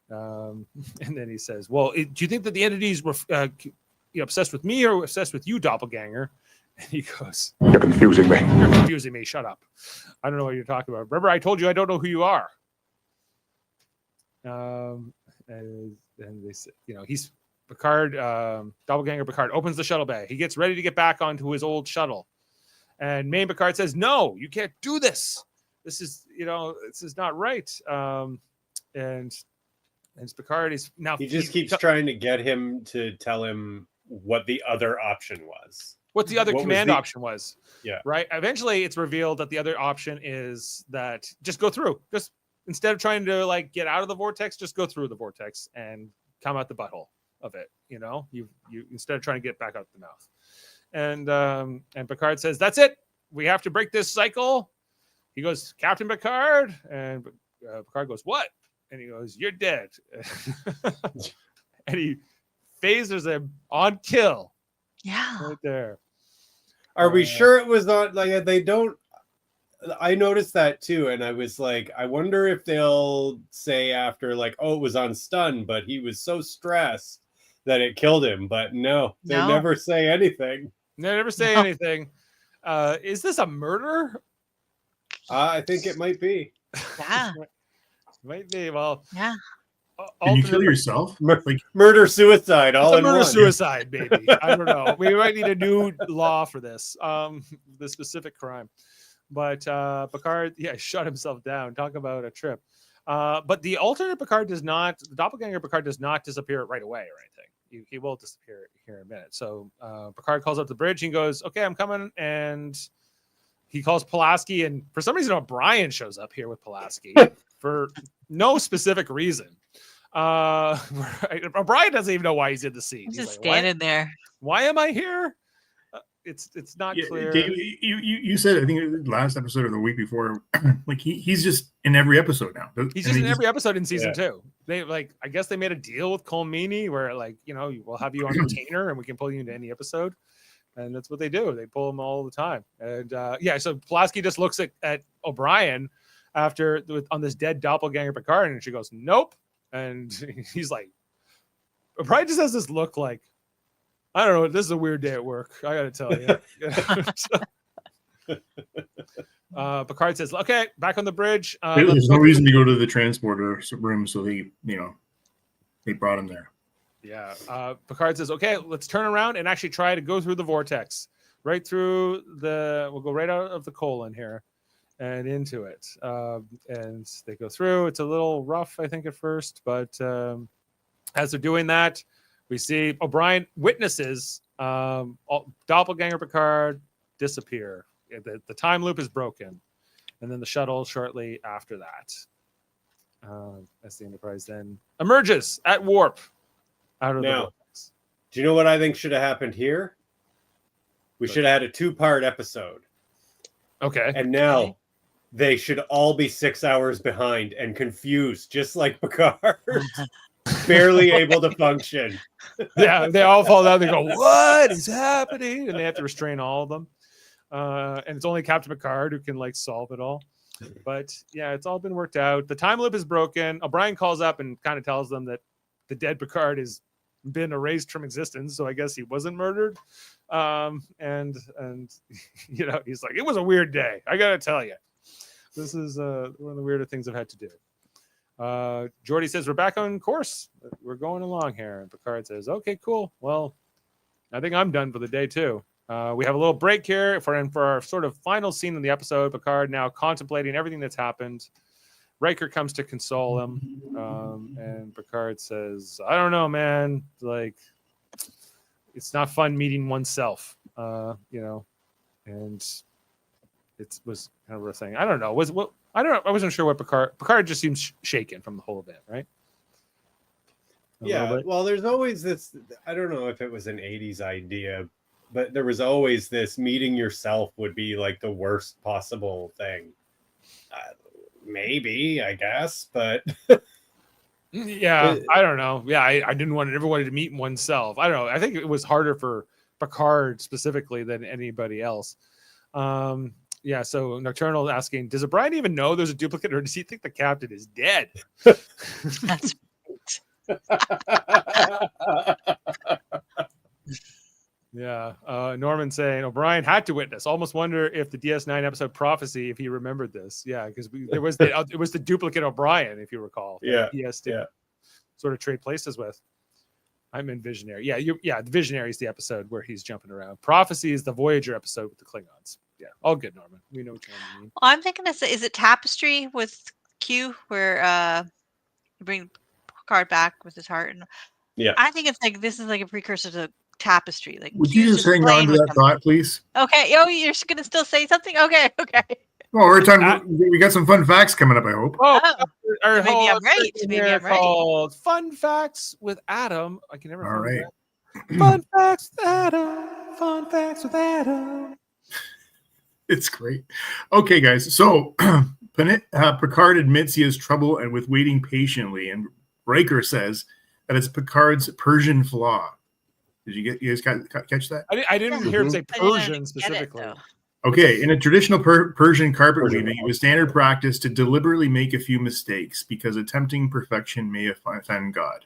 And then he says, well, do you think that the entities were obsessed with me or obsessed with you, Doppelganger? And he goes, You're confusing me. You're confusing me. Shut up. I don't know what you're talking about. Remember, I told you I don't know who you are. And they say, he's Picard, Doppelganger Picard opens the shuttle bay. He gets ready to get back onto his old shuttle. And main Picard says, no, you can't do this. This is, this is not right. And Picard is now. He just keeps trying to get him to tell him what the other option was. What the other command option was. Yeah. Right. Eventually it's revealed that the other option is that just go through. Just instead of trying to get out of the vortex, just go through the vortex and come out the butthole of it. You instead of trying to get back out the mouth. And Picard says, that's it. We have to break this cycle. He goes, Captain Picard. And Picard goes, what? And he goes, you're dead. And he phasers him on kill. Yeah. Right there. Are we sure it was not they don't? I noticed that too. And I was like, I wonder if they'll say after it was on stun, but he was so stressed that it killed him. But no, they never say anything. They never say anything. Is this a murder? I think it might be. Yeah. Might be. Well, yeah. Can you kill yourself? Murder suicide all in one. Murder suicide, baby. I don't know. We might need a new law for this. The specific crime. But Picard, shut himself down. Talk about a trip. But the alternate Picard the Doppelganger Picard does not disappear right away or anything. He will disappear here in a minute. So Picard calls up the bridge and goes, okay, I'm coming. And he calls Pulaski. And for some reason, O'Brien shows up here with Pulaski for no specific reason. O'Brien doesn't even know why he's in the scene. He's just like, standing there. Why am I here? It's not clear. Dave, you said, I think last episode or the week before, he's just in every episode now. He's just in every episode in season 2. They I guess they made a deal with Colmini where we'll have you on retainer and we can pull you into any episode. And that's what they do. They pull him all the time. And so Pulaski just looks at O'Brien on this dead Doppelganger Picard, and she goes, nope. And he's like, O'Brien just has this look like, I don't know, this is a weird day at work. I got to tell you. Picard says, okay, back on the bridge. There's no reason to go to the transporter room, so they brought him there. Yeah. Picard says, okay, let's turn around and actually try to go through the vortex. Right through we'll go right out of the colon here and into it. And they go through. It's a little rough, I think, at first, but as they're doing that, we see O'Brien witnesses Doppelganger Picard disappear. The time loop is broken. And then the shuttle shortly after that. As the Enterprise then emerges at warp out of the vortex. Do you know what I think should have happened here? We should have had a 2-part episode. Okay. And now they should all be 6 hours behind and confused, just like Picard. Barely able to function. Yeah, they all fall down. They go, what is happening? And they have to restrain all of them. And it's only Captain Picard who can solve it all. But yeah, it's all been worked out. The time loop is broken. O'Brien calls up and kind of tells them that the dead Picard is been erased from existence, so I guess he wasn't murdered. And you know, he's like, it was a weird day. I gotta tell you, this is one of the weirder things I've had to do. Jordy says we're back on course. We're going along here, and Picard says, "Okay, cool. Well, I think I'm done for the day too." We have a little break here for our sort of final scene in the episode. Picard now contemplating everything that's happened. Riker comes to console him, and Picard says, "I don't know, man. Like, it's not fun meeting oneself, you know." And it was kind of a thing. I don't know. I don't know. I wasn't sure what Picard just seems shaken from the whole event, right? Yeah. Well, there's always this. I don't know if it was an '80s idea, but there was always this: meeting yourself would be like the worst possible thing. Maybe, I guess, but yeah, I don't know. Yeah, I didn't want everybody to meet oneself. I don't know. I think it was harder for Picard specifically than anybody else. Yeah, so Nocturnal asking, does O'Brien even know there's a duplicate, or does he think the captain is dead? That's Yeah. Norman saying O'Brien had to witness. Almost wonder if the DS9 episode Prophecy, if he remembered this. Yeah, because it was the duplicate O'Brien, if you recall. Yeah. Yes, sort of trade places with. I'm in Visionary. Yeah, the Visionary is the episode where he's jumping around. Prophecy is the Voyager episode with the Klingons. Yeah, all good, Norman. We know what you mean. Well, I'm thinking is it Tapestry with Q where you bring Picard back with his heart, and yeah, I think it's like this is like a precursor to Tapestry. Like, Would you just hang on to that thought, please? Okay. Oh, you're gonna still say something? Okay. Well, we're talking. We got some fun facts coming up, I hope. Oh, So maybe I'm right. Maybe I'm right. Called Fun Facts with Adam. I can never. All right. Fun Facts with Adam. Fun Facts with Adam. It's great. Okay, guys. So Picard admits he has trouble and with waiting patiently, and Riker says that it's Picard's Persian flaw. Did you guys catch that? I didn't hear him say Persian specifically. Okay, in a traditional Persian carpet weaving, it was standard practice to deliberately make a few mistakes because attempting perfection may offend God.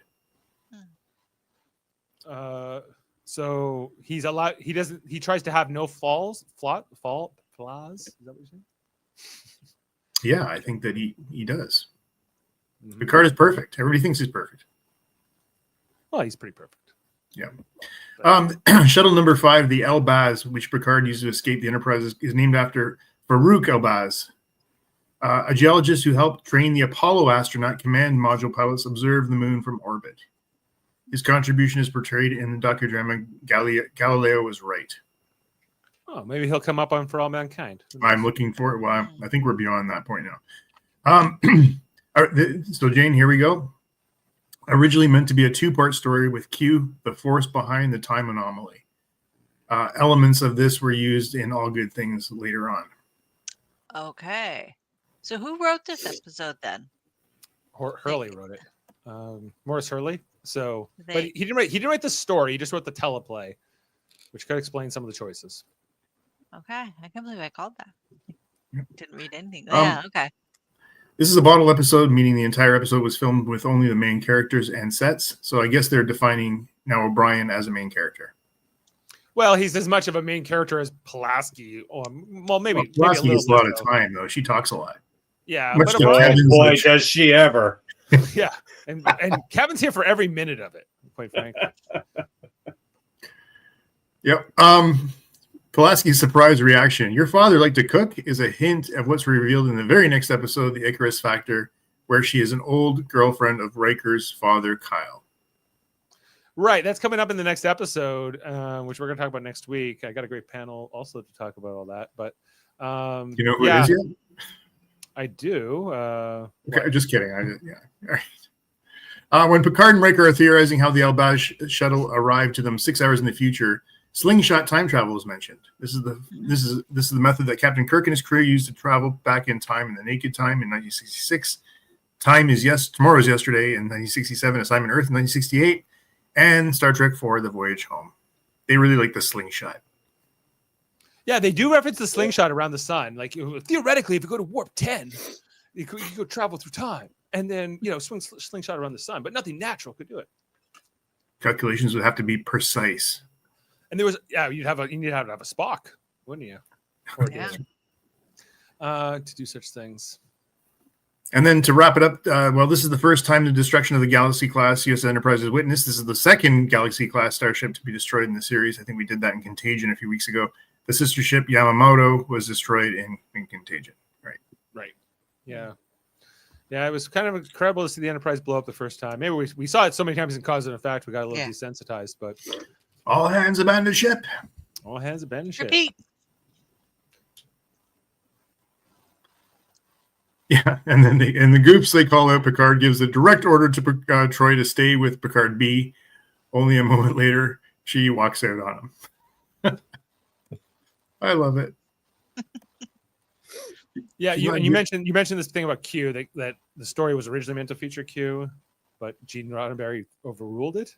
So he's allowed. He tries to have no flaws. Is that what you're saying? Yeah, I think that he does. Mm-hmm. Picard is perfect. Everybody thinks he's perfect. Well, he's pretty perfect. Yeah. Shuttle number 5, the Elbaz, which Picard used to escape the Enterprise, is named after Farouk Elbaz, a geologist who helped train the Apollo astronaut command module pilots observe the moon from orbit. His contribution is portrayed in the docudrama Galileo Was Right. Oh, maybe he'll come up on For All Mankind. I'm looking for it. Well, I think we're beyond that point now. So, Jane, here we go. Originally meant to be a 2-part story with Q, the force behind the time anomaly. Elements of this were used in All Good Things later on. Okay. So who wrote this episode then? Hurley wrote it. Morris Hurley. So, but he didn't write the story. He just wrote the teleplay, which could explain some of the choices. Okay, I can't believe I called that. Didn't read anything. Okay. This is a bottle episode, meaning the entire episode was filmed with only the main characters and sets. So I guess they're defining now O'Brien as a main character. Well, he's as much of a main character as Pulaski. Well, maybe Pulaski gets a lot of time, though. She talks a lot. Yeah, much but boy, does she ever. Yeah, and Kevin's here for every minute of it, quite frankly. Yep. Pulaski's surprise reaction. Your father liked to cook is a hint of what's revealed in the very next episode, The Icarus Factor, where she is an old girlfriend of Riker's father, Kyle. Right. That's coming up in the next episode, which we're going to talk about next week. I got a great panel also to talk about all that. But you know who it is yet? I do. Okay, just kidding. All right. When Picard and Riker are theorizing how the Elbaz shuttle arrived to them 6 hours in the future, slingshot time travel is mentioned. This is the method that Captain Kirk and his crew used to travel back in time in the Naked Time in 1966. Tomorrow is yesterday in 1967. Assignment Earth in 1968, and Star Trek IV: The Voyage Home. They really like the slingshot. Yeah, they do reference the slingshot around the sun. Like theoretically, if you go to warp 10, you could travel through time and then swing slingshot around the sun, but nothing natural could do it. calculations would have to be precise. And there was you need to have a Spock, wouldn't you? Or Yeah. to do such things. And then to wrap it up, this is the first time the destruction of the Galaxy-class U.S. Enterprise is witnessed. This is the second Galaxy-class starship to be destroyed in the series. I think we did that in Contagion a few weeks ago. The sister ship Yamamoto was destroyed in Contagion. Right. Yeah. Yeah, it was kind of incredible to see the Enterprise blow up the first time. Maybe we saw it so many times in Cause and Effect, we got a little desensitized, but All hands abandon ship. all hands abandoned ship. Repeat. Yeah, and then in the groups they call out, Picard gives a direct order to Troy to stay with Picard B. Only a moment later, she walks out on him. I love it. Yeah, you mentioned this thing about Q that the story was originally meant to feature Q, but Gene Roddenberry overruled it.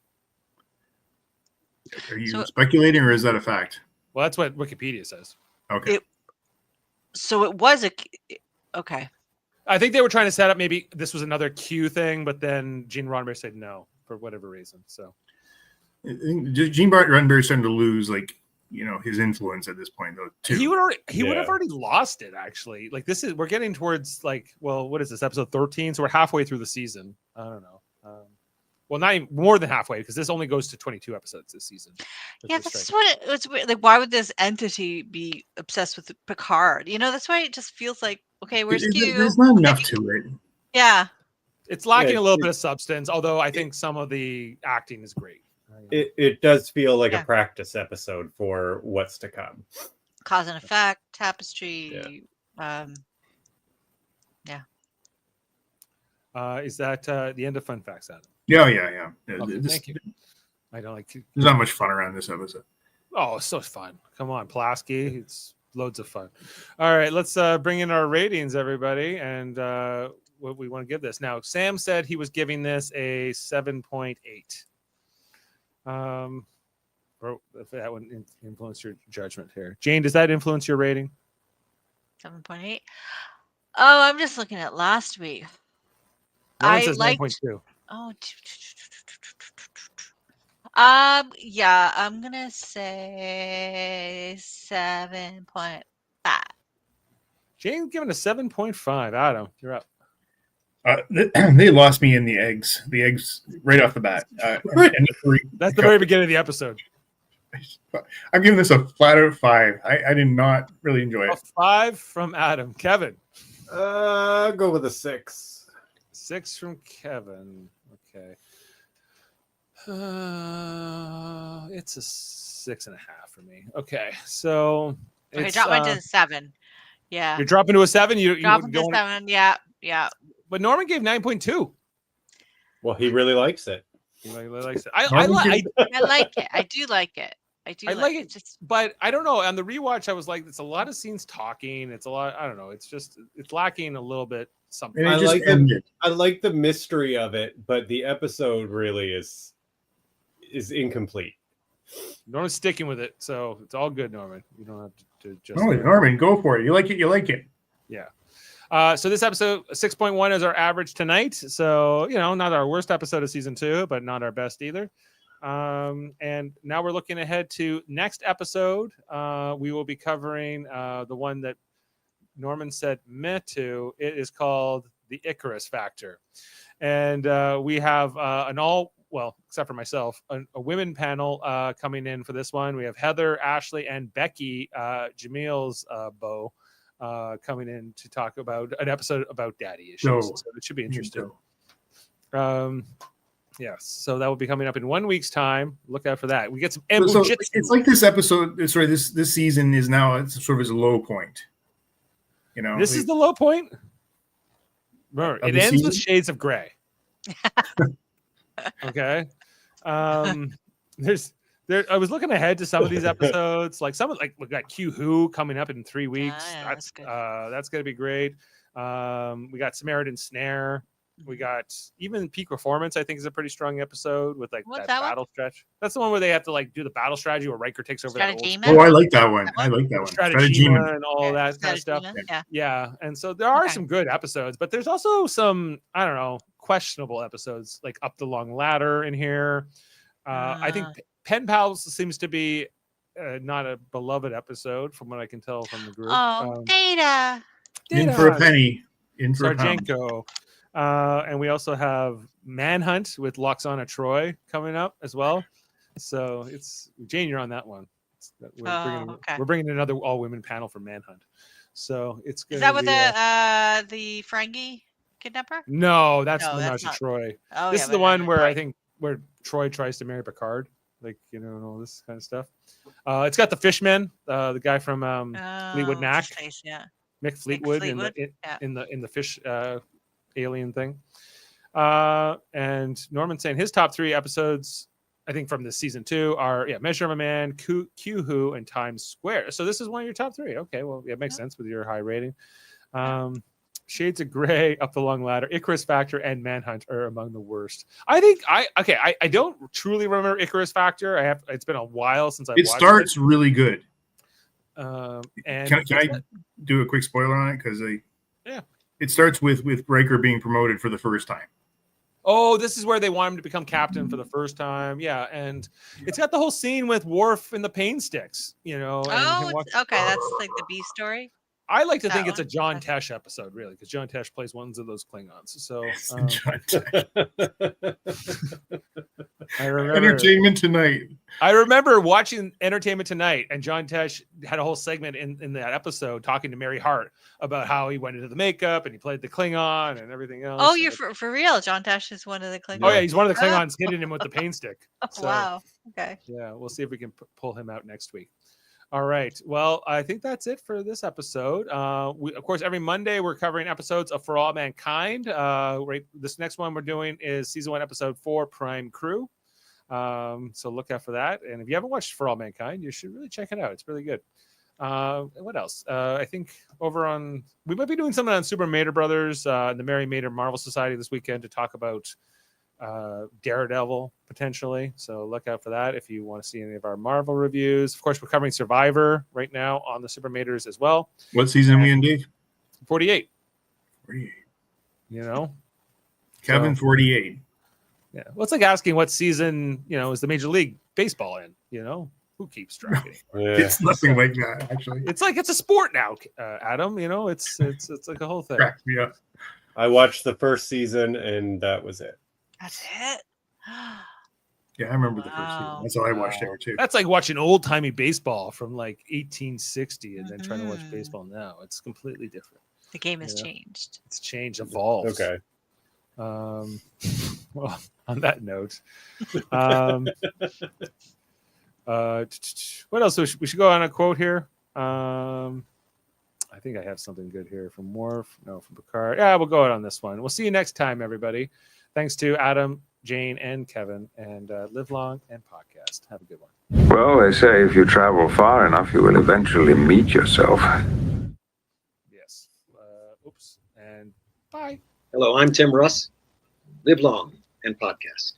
Are you speculating, or is that a fact? Well, that's what Wikipedia says. Okay. So it was okay. I think they were trying to set up maybe this was another Q thing, but then Gene Roddenberry said no for whatever reason. So Gene Roddenberry's starting to lose, his influence at this point, though. Too. he would have already lost it, actually. Like we're getting towards what is this, episode 13? So we're halfway through the season. I don't know. Well, not even more than halfway, because this only goes to 22 episodes this season. Yeah, that's what it's weird. Like, why would this entity be obsessed with Picard? That's why it just feels like, okay, where's Q? There's not enough to it. Yeah. It's lacking a little bit of substance, although I think some of the acting is great. It does feel like a practice episode for what's to come. Cause and Effect, Tapestry. Is that the end of Fun Facts, Adam? Yeah. Okay, thank you. I don't like. There's not much fun around this episode. Oh, it's so fun. Come on, Plasky. It's loads of fun. All right, let's bring in our ratings, everybody, and what we want to give this. Now, Sam said he was giving this a 7.8. If that would influence your judgment here. Jane, does that influence your rating? 7.8. Oh, I'm just looking at last week. Norman says 9.2. Oh, I'm gonna say 7.5. Jane's giving a 7.5. Adam, you're up. They lost me in the eggs. The eggs right off the bat. That's the very beginning of the episode. I'm giving this a flat out 5. I did not really enjoy it. A 5 from Adam. Kevin. Go with a 6. 6 from Kevin. Okay. It's a 6.5 for me. Okay, so Okay, drop mine to the 7. Yeah. You're dropping to a 7. You dropping to don't 7. Yeah. But Norman gave 9.2. Well, he really likes it. He really likes it. I like it. I do like it. I like it. But I don't know. On the rewatch, I was like, it's a lot of scenes talking. It's a lot. I don't know. It's lacking a little bit something. I like the mystery of it, but the episode really is incomplete. Norman's sticking with it, so it's all good, Norman. You don't have to just. Oh, Norman, go for it. You like it. You like it. Yeah. So this episode 6.1 is our average tonight. So, not our worst episode of season 2, but not our best either. And now we're looking ahead to next episode. We will be covering the one that Norman said meh to. It is called The Icarus Factor. And we have except for myself, a women panel coming in for this one. We have Heather, Ashley, and Becky, Jaemeel's beau, coming in to talk about an episode about daddy issues. So it should be interesting. Yes, so that will be coming up in 1 week's time. Look out for that. We get some. So it's like this episode. Sorry, this season is now sort of a low point. This is the low point. Remember, it ends with Shades of Grey. Okay. I was looking ahead to some of these episodes, we got Q Who coming up in 3 weeks. That's gonna be great. We got Samaritan Snare. We got even Peak Performance. I think is a pretty strong episode with that battle stretch. That's the one where they have to do the battle strategy where Riker takes over that old. Oh, I like that one. I like that one. Strategy and all that kind of stuff. Yeah. And so there are some good episodes, but there's also some questionable episodes like Up the Long Ladder in here. I think Pen Pals seems to be not a beloved episode from what I can tell from the group. Data. In for a Data. penny, in for a pound. Sarjenko. And we also have Manhunt with Loxana Troy coming up as well. So it's Jane, you're on that one. We're bringing another all-women panel for Manhunt. So it's good. Is that with the Ferengi kidnapper? No, that's No, Menage that's a not. Troy. Oh, This yeah, is the one Menage a where I Troy. think where Troy tries to marry Picard, like and all this kind of stuff. It's got the Fishman, the guy from Fleetwood Mac, what's his face, yeah. Mick Fleetwood, Fleetwood, in the fish alien thing. And Norman saying his top 3 episodes, I think from the season 2 are Measure of a Man, Q-Who, and Times Square. So this is one of your top 3. Okay, well, it makes sense with your high rating. Shades of Grey, Up the Long Ladder, Icarus Factor, and Manhunt are among the worst. I think I don't truly remember Icarus Factor. It's been a while since I watched it. It starts really good. And Can I do a quick spoiler on it? Because Yeah. it starts with Riker being promoted for the first time. Oh, this is where they want him to become captain for the first time. Yeah, and it's got the whole scene with Worf and the pain sticks, and him walking- okay. That's like the B story. I like to That think it's a one? John Tesh episode, really, because John Tesh plays one of those Klingons. So I remember Entertainment Tonight. I remember watching Entertainment Tonight, and John Tesh had a whole segment in that episode talking to Mary Hart about how he went into the makeup and he played the Klingon and everything else. Oh, and you're for real. John Tesh is one of the Klingons. Oh yeah, he's one of the Klingons hitting him with the pain stick. So, Wow. Okay. yeah, we'll see if we can pull him out next week. All right. Well, I think that's it for this episode. We, of course, every Monday we're covering episodes of For All Mankind. Right. This next one we're doing is season 1, episode 4, Prime Crew. So look out for that. And if you haven't watched For All Mankind, you should really check it out. It's really good. What else? I think we might be doing something on Super Mater Brothers and the Mary Mater Marvel Society this weekend to talk about Daredevil potentially. So look out for that if you want to see any of our Marvel reviews. Of course, we're covering Survivor right now on the Super Maters as well. What season are we in, Dave? 48. 48. So- Kevin, 48. Yeah. Well, it's like asking what season, is the Major League Baseball in, Who keeps track anymore? Yeah. It's nothing like that, actually. It's like it's a sport now, Adam. It's like a whole thing. Cracks me up. I watched the first season and that was it. That's it. Yeah, I remember the first season. Wow. That's all I watched there, too. That's like watching old timey baseball from like 1860 and then trying to watch Mhm. baseball now. It's completely different. The game has Yeah. changed. It's changed, evolved. Okay. Well, on that note, what else? We should go on a quote here. I think I have something good here from Worf. No, from Picard. Yeah, we'll go out on this one. We'll see you next time, everybody. Thanks to Adam, Jane, and Kevin. And live long and podcast. Have a good one. Well, they say if you travel far enough, you will eventually meet yourself. Yes. Oops. And bye. Hello, I'm Tim Russ. Live long and podcast.